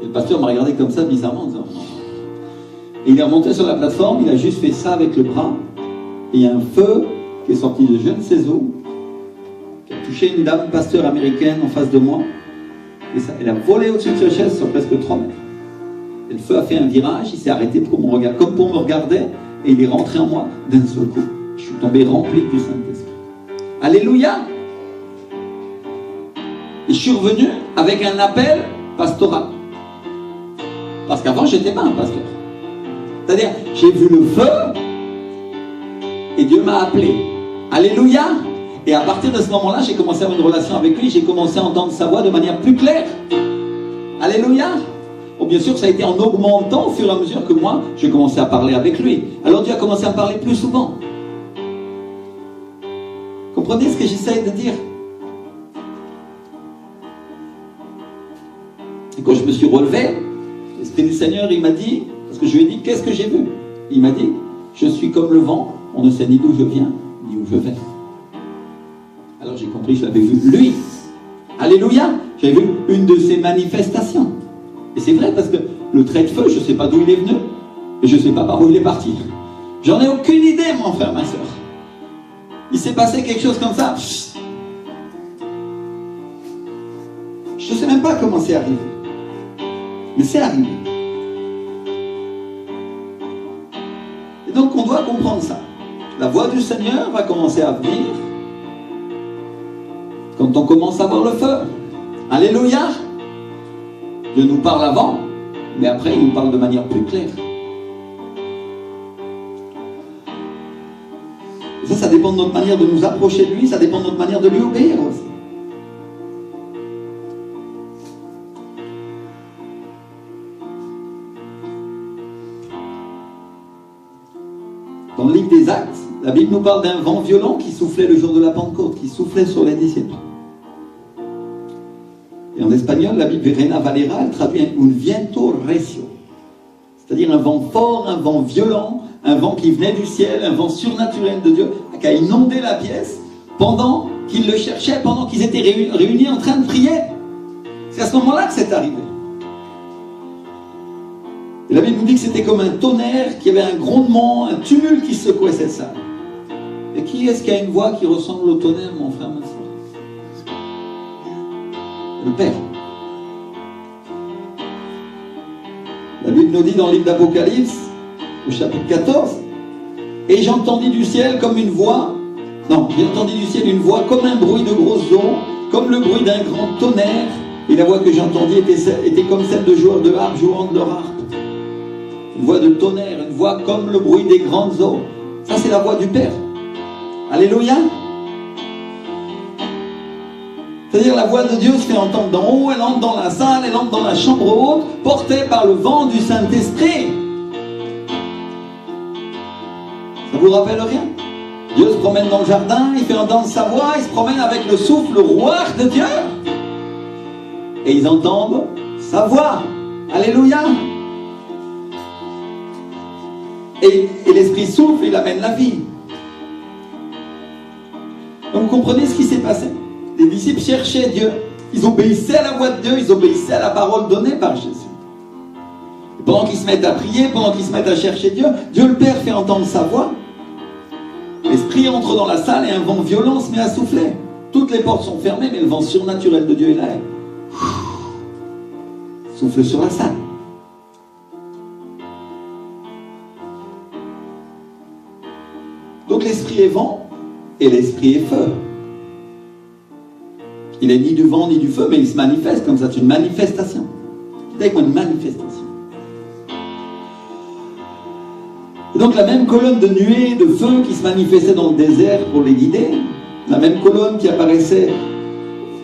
Et le pasteur m'a regardé comme ça bizarrement en disant et il est remonté sur la plateforme, il a juste fait ça avec le bras et il y a un feu qui est sorti de je ne sais où qui a touché une dame pasteur américaine en face de moi et ça, elle a volé au-dessus de sa chaise sur presque 3 mètres et le feu a fait un virage, il s'est arrêté pour me regarder, comme pour me regarder et il est rentré en moi d'un seul coup. Je suis tombé rempli du Saint-Esprit. Alléluia. Et je suis revenu avec un appel pastoral. Parce qu'avant, je n'étais pas un pasteur. C'est-à-dire, j'ai vu le feu et Dieu m'a appelé. Alléluia. Et à partir de ce moment-là, j'ai commencé à avoir une relation avec lui. J'ai commencé à entendre sa voix de manière plus claire. Alléluia. Bon, bien sûr, ça a été en augmentant au fur et à mesure que moi, j'ai commencé à parler avec lui. Alors Dieu a commencé à parler plus souvent. Comprenez ce que j'essaie de dire? Et quand je me suis relevé, l'Esprit du Seigneur, il m'a dit, parce que je lui ai dit, qu'est-ce que j'ai vu? Il m'a dit, je suis comme le vent, on ne sait ni d'où je viens, ni où je vais. Alors j'ai compris, je l'avais vu, lui. Alléluia. J'avais vu une de ses manifestations. Et c'est vrai, parce que le trait de feu, je ne sais pas d'où il est venu, et je ne sais pas par où il est parti. J'en ai aucune idée, mon frère, ma soeur. Il s'est passé quelque chose comme ça. Je ne sais même pas comment c'est arrivé. Mais c'est arrivé. Et donc on doit comprendre ça. La voix du Seigneur va commencer à venir quand on commence à voir le feu. Alléluia. Dieu nous parle avant, mais après il nous parle de manière plus claire. Et ça dépend de notre manière de nous approcher de lui, ça dépend de notre manière de lui obéir aussi. Dans le livre des Actes, la Bible nous parle d'un vent violent qui soufflait le jour de la Pentecôte, qui soufflait sur les disciples. Et en espagnol, la Bible Reina Valera, elle traduit un viento recio. C'est-à-dire un vent fort, un vent violent, un vent qui venait du ciel, un vent surnaturel de Dieu, qui a inondé la pièce pendant qu'ils le cherchaient, pendant qu'ils étaient réunis en train de prier. C'est à ce moment-là que c'est arrivé. Et la Bible nous dit que c'était comme un tonnerre, qu'il y avait un grondement, un tumulte qui secouait cette salle. Et qui est-ce qui a une voix qui ressemble au tonnerre, mon frère, ma soeur? Le Père. La Bible nous dit dans le livre d'Apocalypse, au chapitre 14, et j'entendis du ciel comme une voix, j'ai entendu du ciel une voix comme un bruit de grosses eaux, comme le bruit d'un grand tonnerre, et la voix que j'entendis était comme celle de joueurs de harpe jouant de leur harpe. Une voix de tonnerre, une voix comme le bruit des grandes eaux. Ça, c'est la voix du Père. Alléluia. C'est-à-dire la voix de Dieu se fait entendre d'en haut, elle entre dans la salle, elle entre dans la chambre haute, portée par le vent du Saint-Esprit. Ça vous rappelle rien? Dieu se promène dans le jardin, il fait entendre sa voix, il se promène avec le souffle, le roi de Dieu. Et ils entendent sa voix. Alléluia. Et l'Esprit souffle, il amène la vie. Donc vous comprenez ce qui s'est passé? Les disciples cherchaient Dieu. Ils obéissaient à la voix de Dieu, ils obéissaient à la parole donnée par Jésus. Et pendant qu'ils se mettent à prier, pendant qu'ils se mettent à chercher Dieu, Dieu le Père fait entendre sa voix. L'Esprit entre dans la salle et un vent violent se met à souffler. Toutes les portes sont fermées, mais le vent surnaturel de Dieu est là. Souffle sur la salle. Donc l'Esprit est vent et l'Esprit est feu. Il n'est ni du vent ni du feu, mais il se manifeste comme ça. C'est une manifestation. C'est une manifestation. Et donc la même colonne de nuée, de feu qui se manifestait dans le désert pour les guider, la même colonne qui apparaissait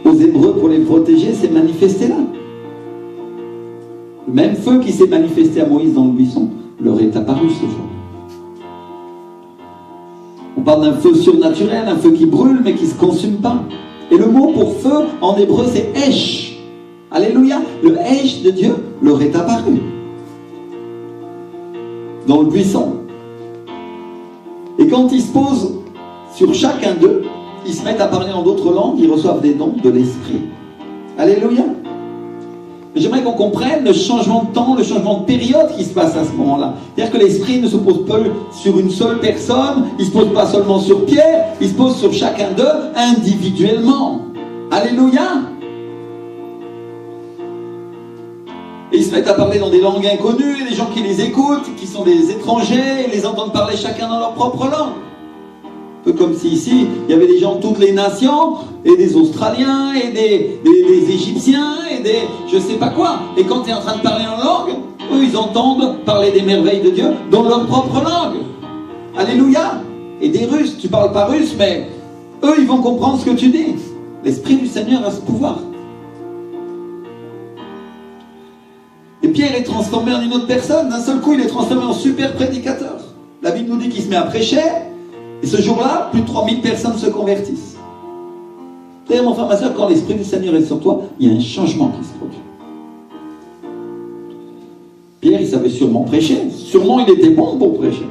aux Hébreux pour les protéger, s'est manifestée là. Le même feu qui s'est manifesté à Moïse dans le buisson leur est apparu ce jour. On parle d'un feu surnaturel, un feu qui brûle mais qui ne se consume pas. Et le mot pour feu en hébreu c'est Esh. Alléluia. Le Esh de Dieu leur est apparu dans le buisson. Et quand ils se posent sur chacun d'eux, ils se mettent à parler en d'autres langues, ils reçoivent des dons de l'Esprit. Alléluia. J'aimerais qu'on comprenne le changement de temps, le changement de période qui se passe à ce moment-là. C'est-à-dire que l'Esprit ne se pose pas sur une seule personne, il ne se pose pas seulement sur Pierre, il se pose sur chacun d'eux individuellement. Alléluia. Et ils se mettent à parler dans des langues inconnues, et les gens qui les écoutent, qui sont des étrangers, les entendent parler chacun dans leur propre langue. Un peu comme si ici, il y avait des gens de toutes les nations, et des Australiens, et des Égyptiens, et des je sais pas quoi. Et quand tu es en train de parler en langue, eux, ils entendent parler des merveilles de Dieu dans leur propre langue. Alléluia. Et des Russes, tu parles pas russe, mais eux, ils vont comprendre ce que tu dis. L'Esprit du Seigneur a ce pouvoir. Et Pierre est transformé en une autre personne. D'un seul coup, il est transformé en super prédicateur. La Bible nous dit qu'il se met à prêcher. Et ce jour-là, plus de 3000 personnes se convertissent. D'ailleurs, mon frère, ma soeur, quand l'Esprit du Seigneur est sur toi, il y a un changement qui se produit. Pierre, il savait sûrement prêcher. Sûrement, il était bon pour prêcher.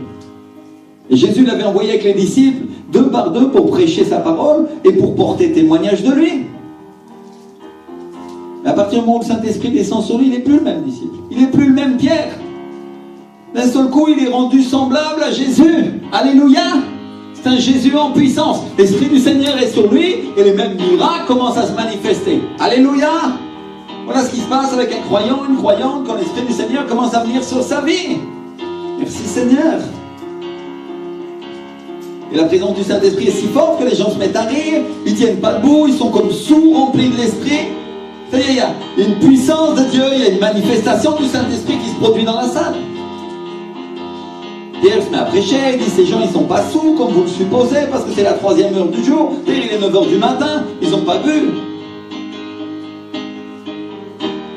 Et Jésus l'avait envoyé avec les disciples, 2 par 2, pour prêcher sa parole et pour porter témoignage de lui. Mais à partir du moment où le Saint-Esprit descend sur lui, il n'est plus le même disciple. Il n'est plus le même Pierre. D'un seul coup, il est rendu semblable à Jésus. Alléluia. C'est un Jésus en puissance. L'Esprit du Seigneur est sur lui et les mêmes miracles commencent à se manifester. Alléluia. Voilà ce qui se passe avec un croyant, une croyante, quand l'Esprit du Seigneur commence à venir sur sa vie. Merci Seigneur. Et la présence du Saint-Esprit est si forte que les gens se mettent à rire, ils ne tiennent pas debout, ils sont comme sous, remplis de l'Esprit. C'est-à-dire, il y a une puissance de Dieu, il y a une manifestation du Saint-Esprit qui se produit dans la salle. Pierre se met à prêcher, il dit ces gens ils ne sont pas sous comme vous le supposez parce que c'est la 3e heure du jour, il est 9h du matin, ils n'ont pas bu.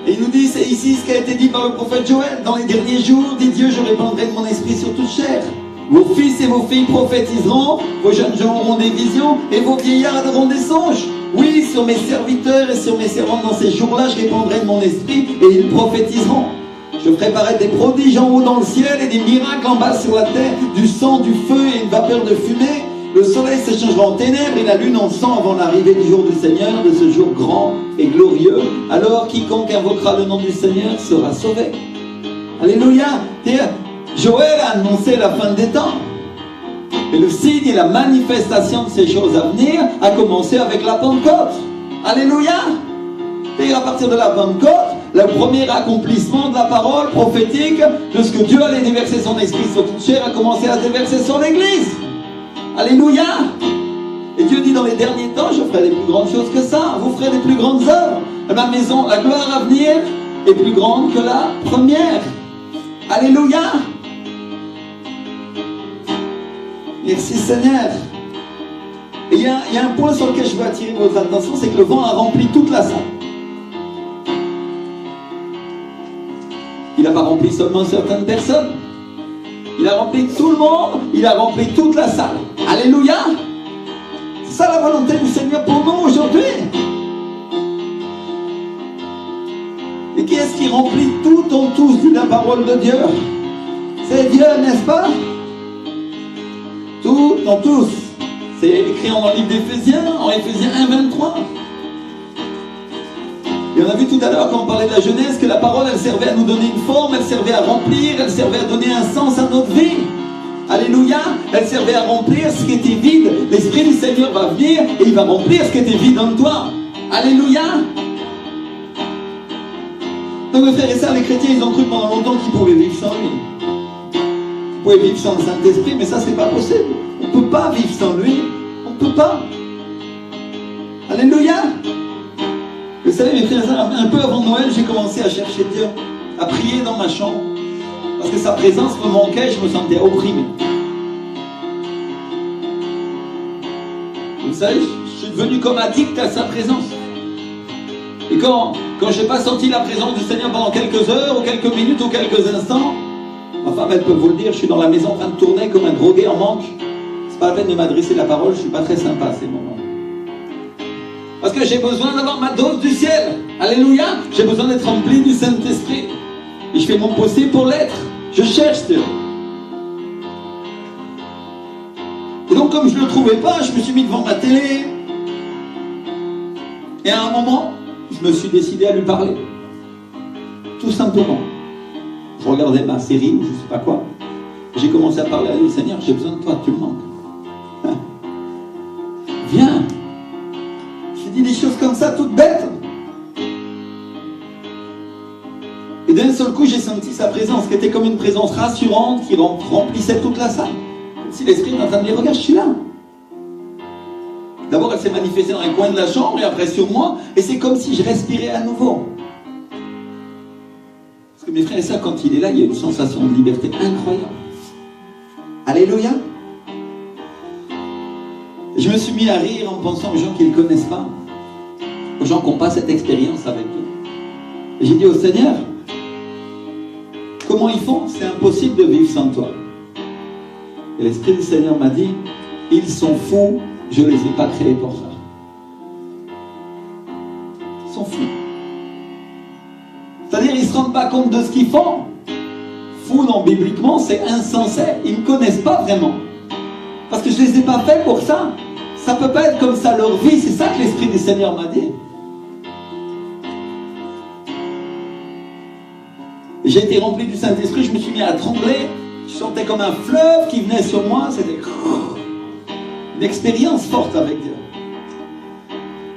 Et il nous dit, c'est ici ce qui a été dit par le prophète Joël, dans les derniers jours, dit Dieu, je répandrai de mon esprit sur toute chair. Vos fils et vos filles prophétiseront, vos jeunes gens auront des visions et vos vieillards auront des songes. Oui, sur mes serviteurs et sur mes servantes dans ces jours-là, je répandrai de mon esprit et ils prophétiseront. Je ferai paraître des prodiges en haut dans le ciel et des miracles en bas sur la terre, du sang, du feu et une vapeur de fumée. Le soleil se changera en ténèbres et la lune en sang avant l'arrivée du jour du Seigneur, de ce jour grand et glorieux. Alors quiconque invoquera le nom du Seigneur sera sauvé. Alléluia. Joël a annoncé la fin des temps. Et le signe et la manifestation de ces choses à venir a commencé avec la Pentecôte. Alléluia. Et à partir de la Pentecôte, le premier accomplissement de la parole prophétique de ce que Dieu allait déverser son esprit sur toute chair a commencé à se déverser sur l'Église. Alléluia. Et Dieu dit dans les derniers temps, je ferai des plus grandes choses que ça. Vous ferez des plus grandes œuvres. Ma maison, la gloire à venir est plus grande que la première. Et il y a un point sur lequel je veux attirer votre attention, c'est que le vent a rempli toute la salle. Il n'a pas rempli seulement certaines personnes. Il a rempli tout le monde, il a rempli toute la salle. Alléluia! C'est ça la volonté du Seigneur pour nous aujourd'hui. Et qui est-ce qui remplit tout en tous, dit la parole de Dieu? C'est Dieu, n'est-ce pas? Tout en tous. C'est écrit dans le livre d'Éphésiens, en Éphésiens 1, 23. Et on a vu tout à l'heure quand on parlait de la jeunesse que la parole, elle servait à nous donner une forme, elle servait à remplir, elle servait à donner un sens à notre vie. Alléluia, elle servait à remplir ce qui était vide. L'Esprit du Seigneur va venir et il va remplir ce qui était vide en toi. Alléluia. Donc mes frères et sœurs, les chrétiens, ils ont cru pendant longtemps qu'ils pouvaient vivre sans lui. Ils pouvaient vivre sans le Saint-Esprit, mais ça, c'est pas possible. On ne peut pas vivre sans lui. On ne peut pas. Alléluia. Vous savez, mes frères et sœurs, un peu avant Noël, j'ai commencé à chercher Dieu, à prier dans ma chambre. Parce que sa présence me manquait, je me sentais opprimé. Vous savez, je suis devenu comme addict à sa présence. Et quand je n'ai pas senti la présence du Seigneur pendant quelques heures, ou quelques minutes, ou quelques instants, ma femme, elle peut vous le dire, je suis dans la maison en train de tourner comme un drogué en manque. C'est pas la peine de m'adresser la parole, je ne suis pas très sympa à ces moments. Parce que j'ai besoin d'avoir ma dose du ciel. Alléluia. J'ai besoin d'être rempli du Saint-Esprit. Et je fais mon possible pour l'être. Je cherche Dieu. Et donc comme je ne le trouvais pas, je me suis mis devant ma télé. Et à un moment, je me suis décidé à lui parler. Tout simplement. Je regardais ma série ou je ne sais pas quoi. J'ai commencé à parler à lui. Seigneur, j'ai besoin de toi, tu me manques. Viens. J'ai dit des choses comme ça, toutes bêtes. Et d'un seul coup, j'ai senti sa présence, qui était comme une présence rassurante, qui remplissait toute la salle. Comme si l'Esprit était en train de dire, regarde, je suis là. D'abord, elle s'est manifestée dans un coin de la chambre, et après sur moi, et c'est comme si je respirais à nouveau. Parce que mes frères et sœurs, quand il est là, il y a une sensation de liberté incroyable. Alléluia. Je me suis mis à rire en pensant aux gens qui ne le connaissent pas, aux gens qui n'ont pas cette expérience avec Dieu. Et j'ai dit au Seigneur, comment ils font? C'est impossible de vivre sans toi. Et l'Esprit du Seigneur m'a dit, ils sont fous, je ne les ai pas créés pour ça. Ils sont fous. C'est-à-dire, ils ne se rendent pas compte de ce qu'ils font. Fou, non, bibliquement, c'est insensé. Ils ne me connaissent pas vraiment. Parce que je ne les ai pas faits pour ça. Ça ne peut pas être comme ça leur vie. C'est ça que l'Esprit du Seigneur m'a dit. J'ai été rempli du Saint-Esprit, je me suis mis à trembler. Je sentais comme un fleuve qui venait sur moi. C'était une expérience forte avec Dieu.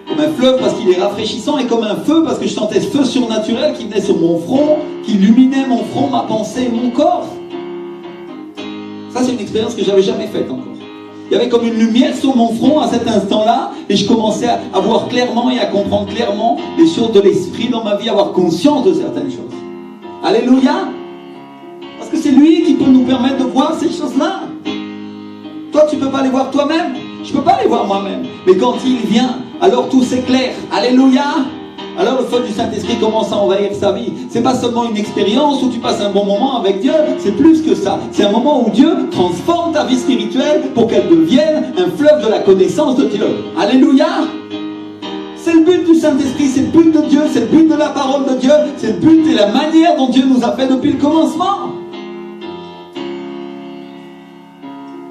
Comme un fleuve parce qu'il est rafraîchissant, et comme un feu parce que je sentais ce feu surnaturel qui venait sur mon front, qui illuminait mon front, ma pensée, mon corps. Ça, c'est une expérience que je n'avais jamais faite encore. Il y avait comme une lumière sur mon front à cet instant-là, et je commençais à voir clairement et à comprendre clairement les choses de l'Esprit dans ma vie, à avoir conscience de certaines choses. Alléluia. Parce que c'est lui qui peut nous permettre de voir ces choses-là. Toi, tu ne peux pas les voir toi-même. Je ne peux pas les voir moi-même. Mais quand il vient, alors tout s'éclaire. Alléluia. Alors le feu du Saint-Esprit commence à envahir sa vie. Ce n'est pas seulement une expérience où tu passes un bon moment avec Dieu. C'est plus que ça. C'est un moment où Dieu transforme ta vie spirituelle pour qu'elle devienne un fleuve de la connaissance de Dieu. Alléluia. C'est le but du Saint-Esprit, c'est le but de Dieu, c'est le but de la parole de Dieu, c'est le but et la manière dont Dieu nous a fait depuis le commencement.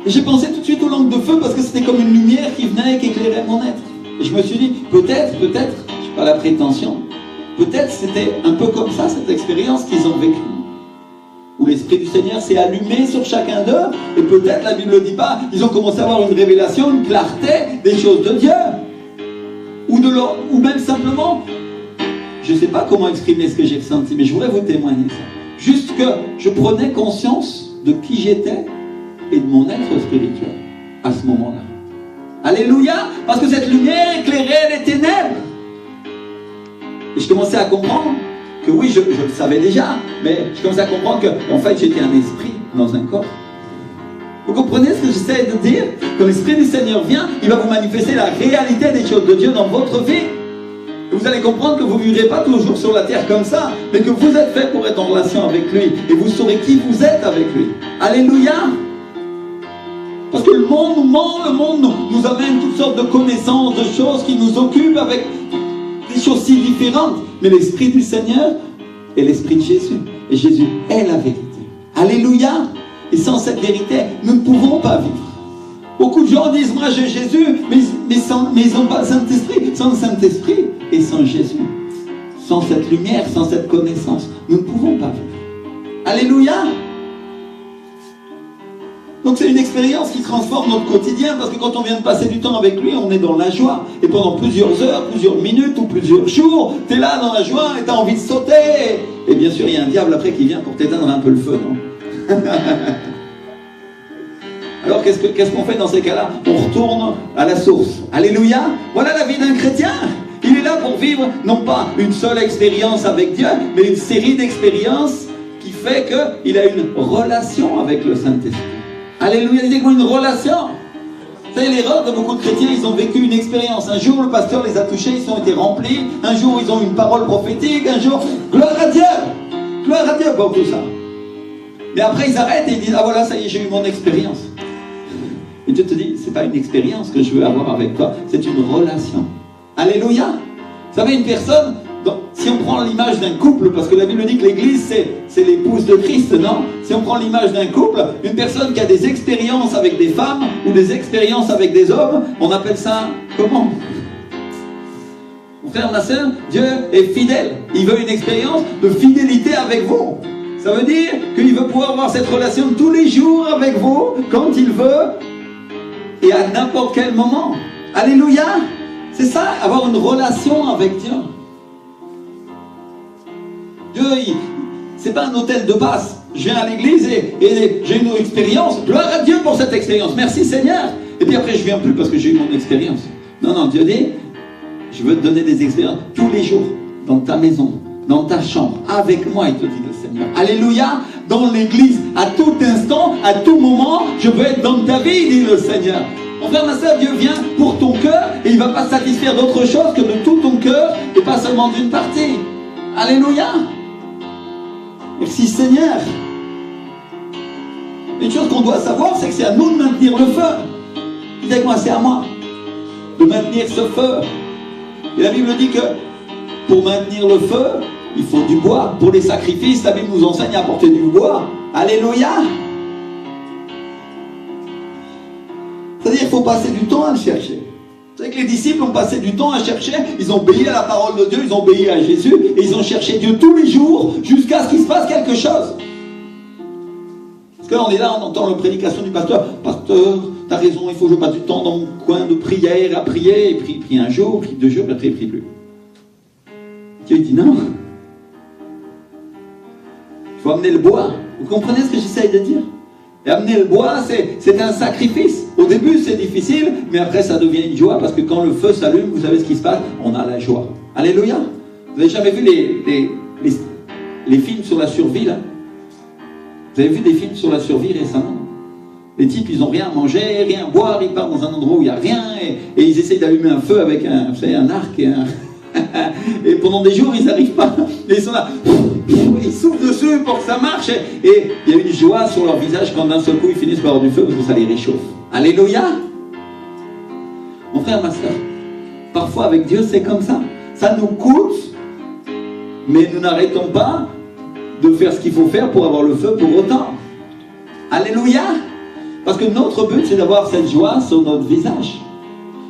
Et j'ai pensé tout de suite aux langues de feu parce que c'était comme une lumière qui venait et qui éclairait mon être. Et je me suis dit, peut-être, je n'ai pas la prétention, peut-être c'était un peu comme ça cette expérience qu'ils ont vécue. Où l'Esprit du Seigneur s'est allumé sur chacun d'eux, et peut-être, la Bible ne le dit pas, ils ont commencé à avoir une révélation, une clarté des choses de Dieu. Ou même simplement, je ne sais pas comment exprimer ce que j'ai ressenti, mais je voudrais vous témoigner ça. Juste que je prenais conscience de qui j'étais et de mon être spirituel à ce moment-là. Alléluia. Parce que cette lumière éclairait les ténèbres. Et je commençais à comprendre que oui, je le savais déjà, mais je commençais à comprendre que en fait j'étais un esprit dans un corps. Vous comprenez ce que j'essaie de dire? Quand l'Esprit du Seigneur vient, il va vous manifester la réalité des choses de Dieu dans votre vie. Et vous allez comprendre que vous ne vivrez pas toujours sur la terre comme ça, mais que vous êtes fait pour être en relation avec lui. Et vous saurez qui vous êtes avec lui. Alléluia! Parce que le monde nous ment, le monde nous amène toutes sortes de connaissances, de choses qui nous occupent avec des choses si différentes. Mais l'Esprit du Seigneur est l'Esprit de Jésus. Et Jésus est la vérité. Alléluia! Et sans cette vérité, nous ne pouvons pas vivre. Beaucoup de gens disent, moi j'ai Jésus, mais ils n'ont pas le Saint-Esprit. Sans le Saint-Esprit et sans Jésus, sans cette lumière, sans cette connaissance, nous ne pouvons pas vivre. Alléluia! Donc c'est une expérience qui transforme notre quotidien, parce que quand on vient de passer du temps avec lui, on est dans la joie. Et pendant plusieurs heures, plusieurs minutes ou plusieurs jours, tu es là dans la joie et tu as envie de sauter. Et bien sûr, il y a un diable après qui vient pour t'éteindre un peu le feu, non? Alors qu'est-ce qu'on fait dans ces cas-là? On retourne à la source. Alléluia! Voilà la vie d'un chrétien. Il est là pour vivre non pas une seule expérience avec Dieu, mais une série d'expériences qui fait qu'il a une relation avec le Saint-Esprit. Alléluia! Il dit quoi? Une relation. Vous savez, l'erreur de beaucoup de chrétiens, ils ont vécu une expérience. Un jour, le pasteur les a touchés, ils ont été remplis. Un jour, ils ont eu une parole prophétique. Un jour, gloire à Dieu! Gloire à Dieu pour tout ça. Mais après, ils arrêtent et ils disent, ah voilà, ça y est, j'ai eu mon expérience. Et Dieu te dit, c'est pas une expérience que je veux avoir avec toi, c'est une relation. Alléluia! Vous savez, une personne, si on prend l'image d'un couple, parce que la Bible dit que l'Église, c'est l'épouse de Christ, non? Si on prend l'image d'un couple, une personne qui a des expériences avec des femmes, ou des expériences avec des hommes, on appelle ça comment? Mon frère, ma soeur, Dieu est fidèle. Il veut une expérience de fidélité avec vous. Ça veut dire qu'il veut pouvoir avoir cette relation tous les jours avec vous, quand il veut, et à n'importe quel moment. Alléluia! C'est ça, avoir une relation avec Dieu. Dieu, c'est pas un hôtel de passe. Je viens à l'église et j'ai une expérience. Gloire à Dieu pour cette expérience. Merci Seigneur. Et puis après, je viens plus parce que j'ai eu mon expérience. Non, Dieu dit, je veux te donner des expériences tous les jours, dans ta maison, dans ta chambre, avec moi, il te dit le Seigneur. Alléluia, dans l'église, à tout instant, à tout moment, je veux être dans ta vie, dit le Seigneur. Mon frère, ma soeur, Dieu vient pour ton cœur et il ne va pas satisfaire d'autre chose que de tout ton cœur et pas seulement d'une partie. Alléluia. Merci Seigneur. Une chose qu'on doit savoir, c'est que c'est à nous de maintenir le feu. Dites avec moi, c'est à moi de maintenir ce feu. Et la Bible dit que pour maintenir le feu, il faut du bois. Pour les sacrifices, la Bible nous enseigne à apporter du bois. Alléluia. C'est-à-dire qu'il faut passer du temps à le chercher. Vous savez que les disciples ont passé du temps à chercher, ils ont obéi à la parole de Dieu, ils ont obéi à Jésus, et ils ont cherché Dieu tous les jours, jusqu'à ce qu'il se passe quelque chose. Parce que là, on est là, on entend la prédication du pasteur. Pasteur, t'as raison, il faut que je passe du temps dans mon coin de prière à prier, et prie un jour, prie 2 jours, et après il prie plus. Dieu dit non. Il faut amener le bois. Vous comprenez ce que j'essaye de dire? Et amener le bois, c'est un sacrifice. Au début, c'est difficile, mais après, ça devient une joie, parce que quand le feu s'allume, vous savez ce qui se passe? On a la joie. Alléluia. Vous n'avez jamais vu les films sur la survie, là? Vous avez vu des films sur la survie récemment? Les types, ils n'ont rien à manger, rien à boire, ils partent dans un endroit où il n'y a rien, et ils essayent d'allumer un feu avec un arc et un... et pendant des jours, ils n'arrivent pas. Et ils sont là, ils soufflent dessus pour que ça marche. Et il y a une joie sur leur visage quand d'un seul coup, ils finissent par avoir du feu parce que ça les réchauffe. Alléluia. Mon frère, ma soeur, parfois avec Dieu, c'est comme ça. Ça nous coûte, mais nous n'arrêtons pas de faire ce qu'il faut faire pour avoir le feu pour autant. Alléluia. Parce que notre but, c'est d'avoir cette joie sur notre visage.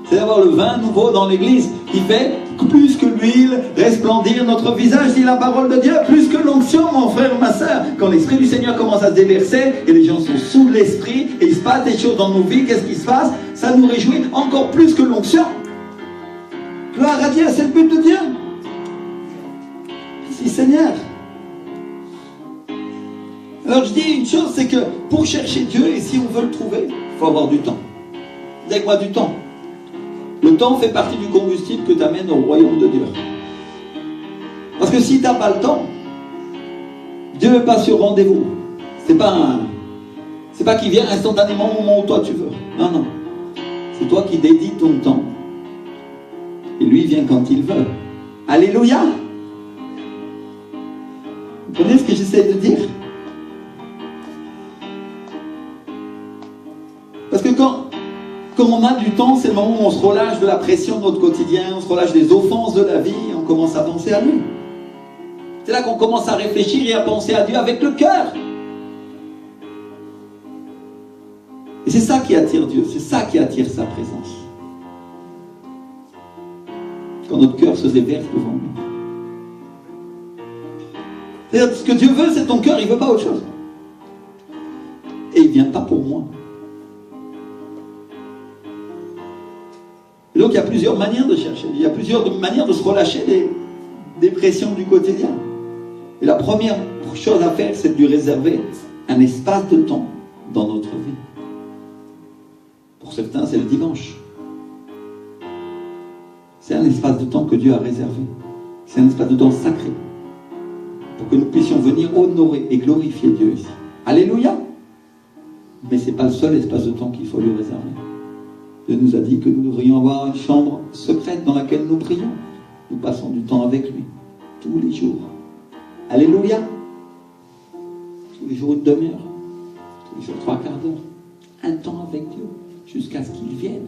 C'est d'avoir le vin nouveau dans l'église qui fait plus que l'huile resplendir notre visage, dit la parole de Dieu, plus que l'onction, mon frère, ma soeur. Quand l'Esprit du Seigneur commence à se déverser et les gens sont sous l'Esprit et il se passe des choses dans nos vies, qu'est-ce qui se passe? Ça nous réjouit encore plus que l'onction. Gloire à Dieu, c'est le but de Dieu. Merci Seigneur. Alors je dis une chose, c'est que pour chercher Dieu, et si on veut le trouver, il faut avoir du temps. Dites avec moi du temps. Le temps fait partie du combustible que tu amènes au royaume de Dieu. Parce que si tu n'as pas le temps, Dieu n'est pas sur rendez-vous. C'est pas C'est pas qu'il vient instantanément au moment où toi tu veux. Non, non. C'est toi qui dédies ton temps. Et lui vient quand il veut. Alléluia. Vous comprenez ce que j'essaie de dire? Parce que quand on a du temps, c'est le moment où on se relâche de la pression de notre quotidien, on se relâche des offenses de la vie, et on commence à penser à lui. C'est là qu'on commence à réfléchir et à penser à Dieu avec le cœur. Et c'est ça qui attire Dieu, c'est ça qui attire sa présence. Quand notre cœur se déverse devant lui. C'est-à-dire, ce que Dieu veut, c'est ton cœur, il ne veut pas autre chose. Et il ne vient pas pour moi. Et donc il y a plusieurs manières de chercher, il y a plusieurs manières de se relâcher des pressions du quotidien. Et la première chose à faire, c'est de lui réserver un espace de temps dans notre vie. Pour certains, c'est le dimanche. C'est un espace de temps que Dieu a réservé. C'est un espace de temps sacré. Pour que nous puissions venir honorer et glorifier Dieu ici. Alléluia! Mais ce n'est pas le seul espace de temps qu'il faut lui réserver. Dieu nous a dit que nous devrions avoir une chambre secrète dans laquelle nous prions. Nous passons du temps avec lui. Tous les jours. Alléluia! Tous les jours une demi-heure. Tous les jours 3 quarts d'heure. Un temps avec Dieu. Jusqu'à ce qu'il vienne.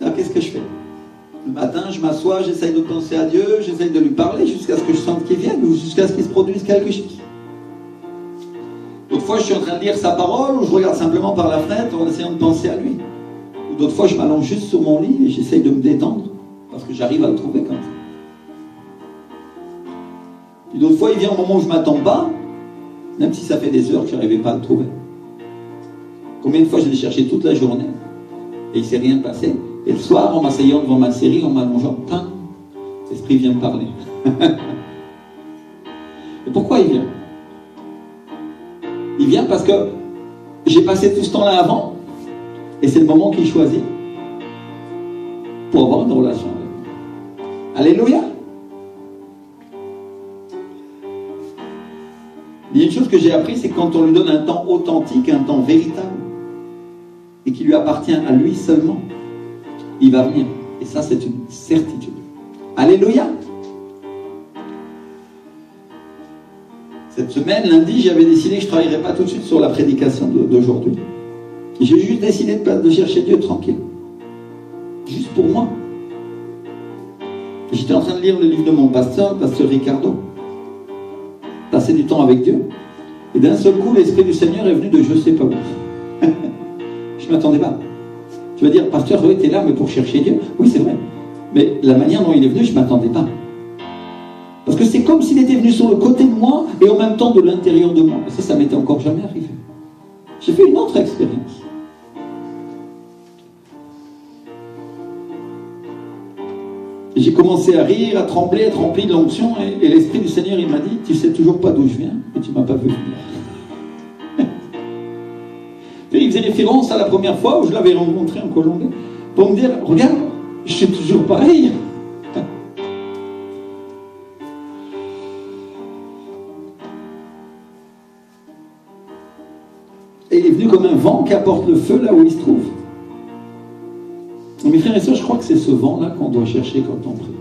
Alors qu'est-ce que je fais? Le matin, je m'assois, j'essaye de penser à Dieu, j'essaye de lui parler jusqu'à ce que je sente qu'il vienne ou jusqu'à ce qu'il se produise quelque chose. D'autres fois, je suis en train de lire sa parole ou je regarde simplement par la fenêtre en essayant de penser à lui. Ou d'autres fois, je m'allonge juste sur mon lit et j'essaye de me détendre parce que j'arrive à le trouver comme ça. Puis d'autres fois, il vient au moment où je ne m'attends pas, même si ça fait des heures que je n'arrivais pas à le trouver. Combien de fois je l'ai cherché toute la journée et il ne s'est rien passé. Et le soir, en m'asseyant devant ma série, en m'allongeant, l'esprit vient me parler. Et pourquoi il vient? Il vient parce que j'ai passé tout ce temps-là avant, et c'est le moment qu'il choisit pour avoir une relation avec moi. Alléluia! Il y a une chose que j'ai appris, c'est que quand on lui donne un temps authentique, un temps véritable, et qui lui appartient à lui seulement, il va venir. Et ça, c'est une certitude. Alléluia! Cette semaine, lundi, j'avais décidé que je ne travaillerais pas tout de suite sur la prédication d'aujourd'hui. J'ai juste décidé de chercher Dieu tranquille. Juste pour moi. J'étais en train de lire le livre de mon pasteur, le pasteur Ricardo. Passer du temps avec Dieu. Et d'un seul coup, l'Esprit du Seigneur est venu de je ne sais pas où. Je ne m'attendais pas. Tu vas dire, pasteur, oui, tu es là, mais pour chercher Dieu. Oui, c'est vrai. Mais la manière dont il est venu, je ne m'attendais pas. Parce que c'est comme s'il était venu sur le côté de moi et en même temps de l'intérieur de moi. Et ça m'était encore jamais arrivé. J'ai fait une autre expérience. Et j'ai commencé à rire, à trembler, à être rempli de l'onction. Et l'Esprit du Seigneur, il m'a dit, tu ne sais toujours pas d'où je viens et tu ne m'as pas vu venir. Il faisait référence à la première fois où je l'avais rencontré en Colombie pour me dire, regarde, je suis toujours pareil. Et il est venu comme un vent qui apporte le feu là où il se trouve. Et mes frères et sœurs, je crois que c'est ce vent-là qu'on doit chercher quand on prie.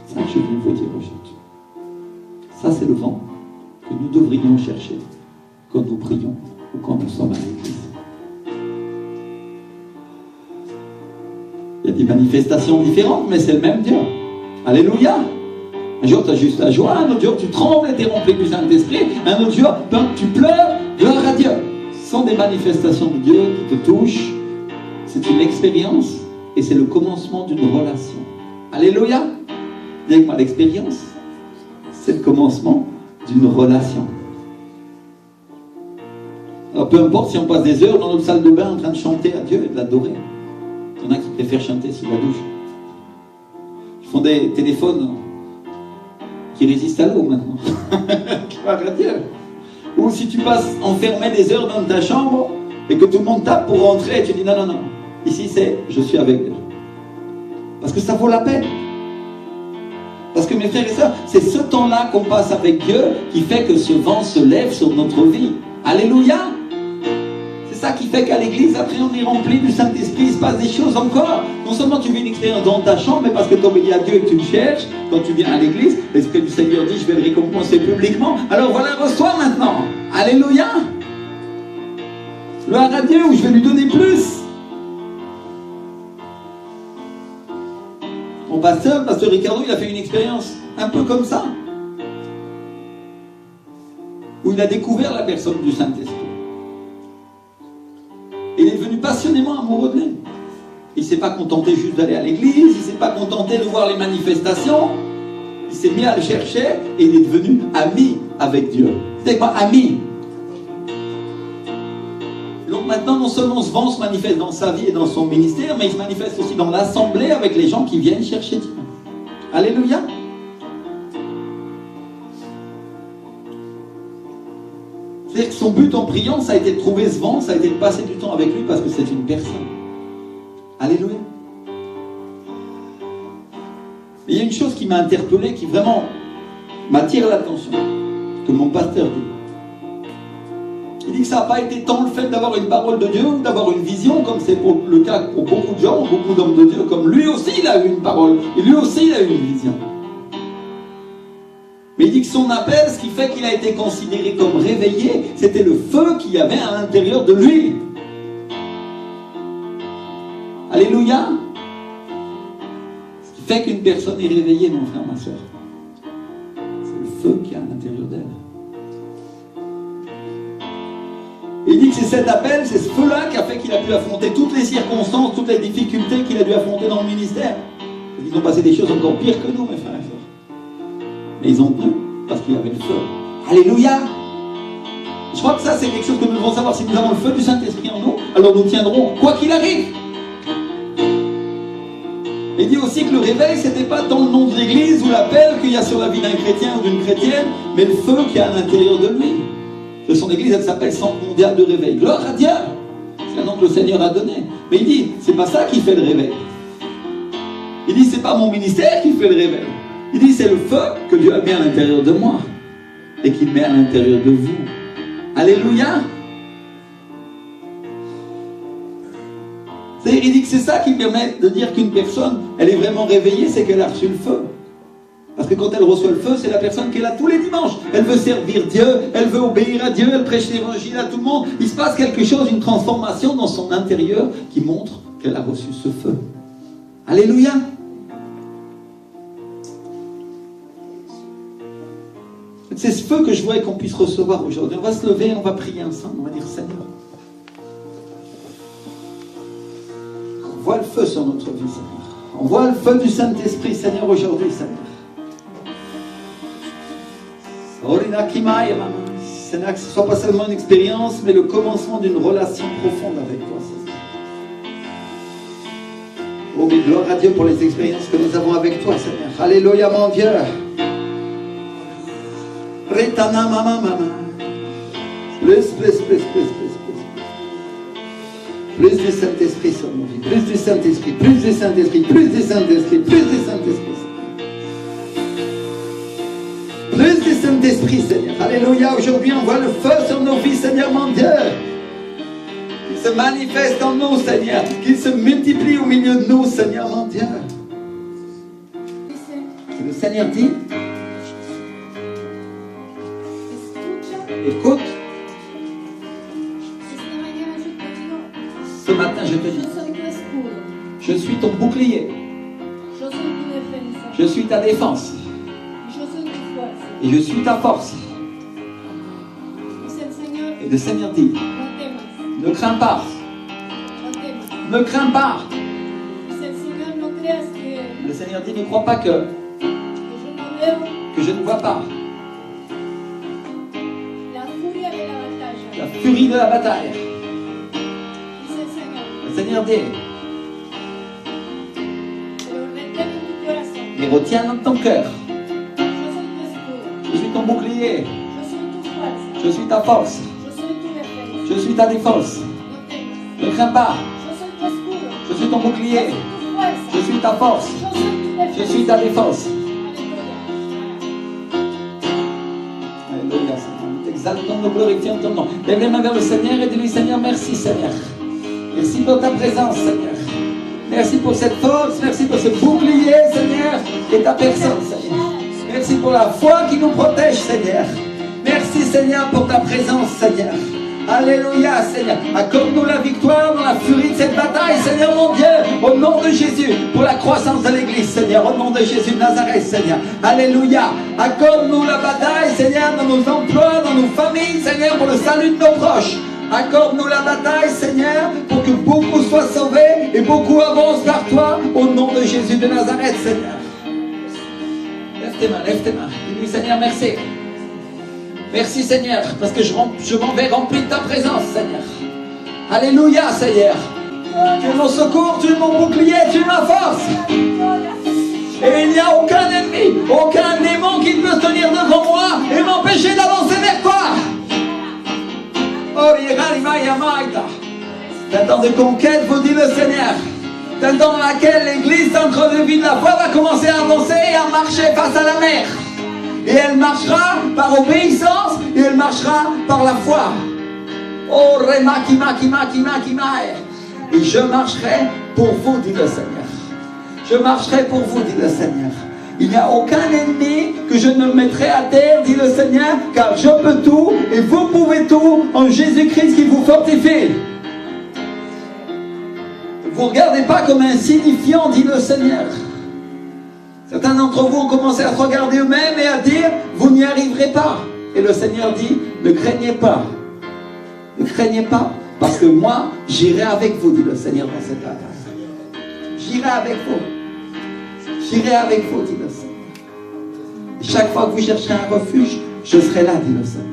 C'est ça que je viens vous dire aujourd'hui. Ça, c'est le vent que nous devrions chercher quand nous prions ou quand nous sommes à l'église. Il y a des manifestations différentes, mais c'est le même Dieu. Alléluia! Un jour, tu as juste la joie, un autre jour, tu trembles et tu es rempli du Saint-Esprit, un autre jour, tu pleures, gloire à Dieu. Ce sont des manifestations de Dieu qui te touchent. C'est une expérience et c'est le commencement d'une relation. Alléluia! Dis avec moi, l'expérience, c'est le commencement d'une relation. Alors peu importe si on passe des heures dans notre salle de bain en train de chanter à Dieu et de l'adorer. Il y en a qui préfèrent chanter sous la douche. Ils font des téléphones qui résistent à l'eau maintenant. Gloire à Dieu. Ou si tu passes enfermé des heures dans ta chambre et que tout le monde tape pour rentrer et tu dis non, non, non. Ici c'est je suis avec Dieu. Parce que ça vaut la peine. Parce que mes frères et sœurs, c'est ce temps-là qu'on passe avec Dieu qui fait que ce vent se lève sur notre vie. Alléluia! C'est ça qui fait qu'à l'église, après on est rempli du Saint-Esprit, il se passe des choses encore. Non seulement tu vis une expérience dans ta chambre, mais parce que tu obéis à Dieu et que tu le cherches, quand tu viens à l'église, l'Esprit du Seigneur dit, je vais le récompenser publiquement. Alors voilà, reçois maintenant. Alléluia! Gloire à Dieu, où je vais lui donner plus. Mon pasteur Ricardo, il a fait une expérience un peu comme ça, où il a découvert la personne du Saint-Esprit. Il est devenu passionnément amoureux de lui. Il ne s'est pas contenté juste d'aller à l'église, il ne s'est pas contenté de voir les manifestations, il s'est mis à le chercher et il est devenu ami avec Dieu. C'est quoi ami? Donc maintenant, non seulement ce vent se manifeste dans sa vie et dans son ministère, mais il se manifeste aussi dans l'assemblée avec les gens qui viennent chercher Dieu. Alléluia. C'est-à-dire que son but en priant, ça a été de trouver ce vent, ça a été de passer du temps avec lui parce que c'est une personne. Alléluia. Mais il y a une chose qui m'a interpellé, qui vraiment m'attire l'attention, que mon pasteur dit. Il dit que ça n'a pas été tant le fait d'avoir une parole de Dieu ou d'avoir une vision, comme c'est le cas pour beaucoup de gens, beaucoup d'hommes de Dieu, comme lui aussi il a eu une parole, et lui aussi il a eu une vision. Mais il dit que son appel, ce qui fait qu'il a été considéré comme réveillé, c'était le feu qu'il y avait à l'intérieur de lui. Alléluia. Ce qui fait qu'une personne est réveillée, mon frère, ma soeur, c'est le feu qu'il y a à l'intérieur d'elle. Il dit que c'est cet appel, c'est ce feu-là qui a fait qu'il a pu affronter toutes les circonstances, toutes les difficultés qu'il a dû affronter dans le ministère. Ils ont passé des choses encore pires que nous, mes frères et sœurs. Mais ils ont tenu parce qu'il y avait le feu. Alléluia! Je crois que ça, c'est quelque chose que nous devons savoir. Si nous avons le feu du Saint-Esprit en nous, alors nous tiendrons quoi qu'il arrive. Il dit aussi que le réveil, ce n'était pas dans le nom de l'Église ou l'appel qu'il y a sur la vie d'un chrétien ou d'une chrétienne, mais le feu qu'il y a à l'intérieur de lui. De son Église, elle s'appelle Centre mondial de réveil. Gloire à Dieu! C'est un nom que le Seigneur a donné. Mais il dit, c'est pas ça qui fait le réveil. Il dit, c'est pas mon ministère qui fait le réveil. Il dit, c'est le feu que Dieu a mis à l'intérieur de moi et qu'il met à l'intérieur de vous. Alléluia! C'est-à-dire, il dit que c'est ça qui permet de dire qu'une personne, elle est vraiment réveillée, c'est qu'elle a reçu le feu. Parce que quand elle reçoit le feu, c'est la personne qui est là tous les dimanches. Elle veut servir Dieu, elle veut obéir à Dieu, elle prêche l'évangile à tout le monde. Il se passe quelque chose, une transformation dans son intérieur qui montre qu'elle a reçu ce feu. Alléluia! C'est ce feu que je voudrais qu'on puisse recevoir aujourd'hui. On va se lever, on va prier ensemble, on va dire Seigneur. On voit le feu sur notre vie, Seigneur. On voit le feu du Saint-Esprit, Seigneur, aujourd'hui, Seigneur. Seigneur, que ce ne soit pas seulement une expérience, mais le commencement d'une relation profonde avec toi, Seigneur. Oh, mais gloire à Dieu pour les expériences que nous avons avec toi, Seigneur. Alléluia, mon Dieu. Retana mama mama. Plus du Saint-Esprit sur nos vies. Plus du Saint-Esprit, plus du Saint-Esprit, plus du Saint-Esprit, plus du Saint-Esprit. Plus du Saint-Esprit, Seigneur. Alléluia. Aujourd'hui, on voit le feu sur nos vies, Seigneur, mon Dieu. Qu'il se manifeste en nous, Seigneur. Qu'il se multiplie au milieu de nous, Seigneur, mon Dieu. Le Seigneur dit, écoute, ce matin je te dis, je suis ton bouclier, je suis ta défense, et je suis ta force. Et le Seigneur dit, ne crains pas, ne crains pas. Le Seigneur dit, ne crois pas que je ne vois pas. La furie de la bataille. Le Seigneur dit, mais retiens dans ton cœur. Je suis ton bouclier. Je suis ta force. Je suis ta défense. Ne crains pas. Je suis ton bouclier. Je suis ta force. Je suis ta défense. exaltons, nous glorifions ton nom. Lève les mains vers le Seigneur et dis-lui, Seigneur, merci Seigneur. Merci pour ta présence, Seigneur. Merci pour cette force, merci pour ce bouclier, Seigneur, et ta personne, Seigneur. Merci pour la foi qui nous protège, Seigneur. Merci, Seigneur, pour ta présence, Seigneur. Alléluia, Seigneur. Accorde-nous la victoire dans la furie de cette bataille, Seigneur mon Dieu, au nom de Jésus, pour la croissance de l'Église, Seigneur, au nom de Jésus de Nazareth, Seigneur. Alléluia. Accorde-nous la bataille, Seigneur, dans nos emplois, dans nos familles, Seigneur, pour le salut de nos proches. Accorde-nous la bataille, Seigneur, pour que beaucoup soient sauvés et beaucoup avancent vers toi, au nom de Jésus de Nazareth, Seigneur. Lève tes mains, lève tes mains. Dis-lui, Seigneur, merci. Merci, Seigneur, parce que je m'en vais rempli de ta présence, Seigneur. Alléluia, Seigneur. Tu es mon secours, tu es mon bouclier, tu es ma force. Et il n'y a aucun ennemi, aucun démon qui peut se tenir devant moi et m'empêcher d'avancer vers toi. C'est un temps de conquête, vous dit le Seigneur. C'est un temps dans lequel l'Église, centre de vie de la foi, va commencer à avancer et à marcher face à la mer. Et elle marchera par obéissance et elle marchera par la foi. Oh, Rema, Kima. Et je marcherai pour vous, dit le Seigneur. Je marcherai pour vous, dit le Seigneur. Il n'y a aucun ennemi que je ne mettrai à terre, dit le Seigneur, car je peux tout et vous pouvez tout en Jésus-Christ qui vous fortifie. Vous ne regardez pas comme insignifiant, dit le Seigneur. Certains d'entre vous ont commencé à se regarder eux-mêmes et à dire, vous n'y arriverez pas. Et le Seigneur dit, ne craignez pas. Ne craignez pas, parce que moi, j'irai avec vous, dit le Seigneur dans cette bataille. J'irai avec vous. J'irai avec vous, dit le Seigneur. Et chaque fois que vous chercherez un refuge, je serai là, dit le Seigneur.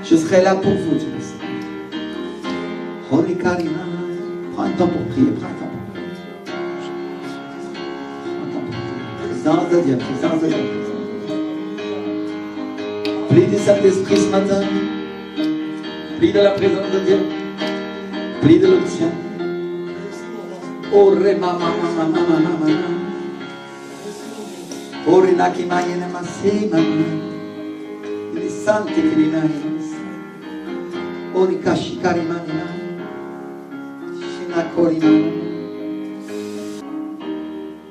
Je serai là pour vous, dit le Seigneur. Holy Karima, prends un temps pour prier, prends un temps pour prier. Présence de Dieu, présence de Dieu. Prie du Saint-Esprit ce matin. Prie de la présence de Dieu. Prie de l'onction. Oh, Rema, mama. Oh, Renaki, Mayene, Masé, Mama. Il est santé, Kirinaïs. Oh, Rikashi, Karimana. Shinakorima.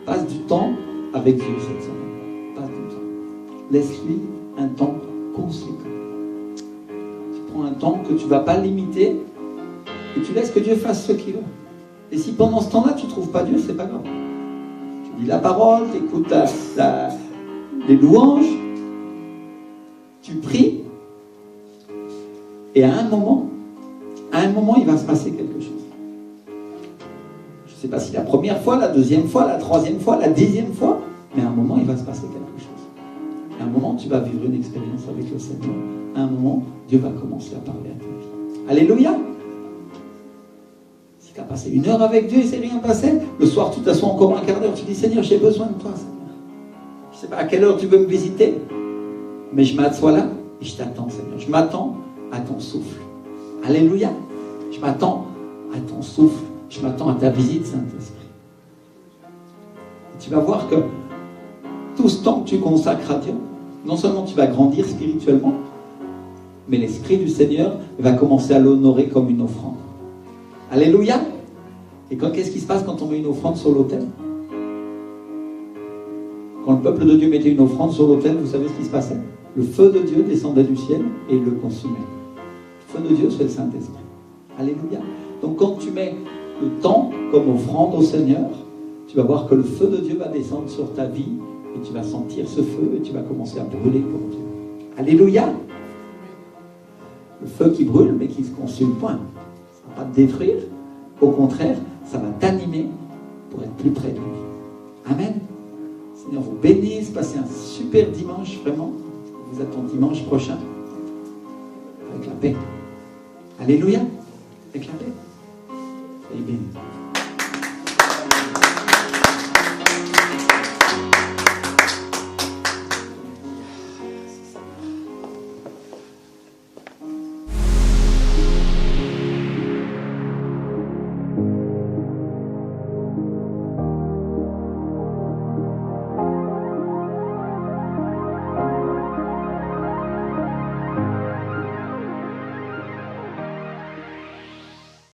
Passe du temps avec Dieu cette semaine. Passe du temps. Laisse-lui un temps conséquent. Tu prends un temps que tu ne vas pas limiter et tu laisses que Dieu fasse ce qu'il veut. Et si pendant ce temps-là tu ne trouves pas Dieu, c'est pas grave. Tu lis la parole, tu écoutes les louanges, tu pries, et à un moment, il va se passer quelque chose. Je ne sais pas si la première fois, la deuxième fois, la troisième fois, la 10e fois, mais à un moment, il va se passer quelque chose. À un moment, tu vas vivre une expérience avec le Seigneur. À un moment, Dieu va commencer à parler à ta vie. Alléluia! Si tu as passé 1 heure avec Dieu et c'est rien passé, le soir, tu t'assois encore un quart d'heure, tu dis, Seigneur, j'ai besoin de toi, Seigneur. Je ne sais pas à quelle heure tu veux me visiter, mais je m'assois là et je t'attends, Seigneur. Je m'attends à ton souffle. Alléluia! Je m'attends à ton souffle. Je m'attends à ta visite, Saint-Esprit. Et tu vas voir que tout ce temps que tu consacres à Dieu, non seulement tu vas grandir spirituellement, mais l'Esprit du Seigneur va commencer à l'honorer comme une offrande. Alléluia! Et qu'est-ce qui se passe quand on met une offrande sur l'autel? Quand le peuple de Dieu mettait une offrande sur l'autel, vous savez ce qui se passait? Le feu de Dieu descendait du ciel et il le consumait. Le feu de Dieu, c'est le Saint-Esprit. Alléluia! Donc quand tu mets le temps comme offrande au Seigneur, tu vas voir que le feu de Dieu va descendre sur ta vie et tu vas sentir ce feu et tu vas commencer à brûler pour Dieu. Alléluia! Le feu qui brûle mais qui ne se consume point. Ça ne va pas te détruire. Au contraire, ça va t'animer pour être plus près de lui. Amen. Seigneur vous bénisse. Passez un super dimanche, vraiment. Je vous attends dimanche prochain. Avec la paix. Alléluia. Avec la paix. Soyez bénis.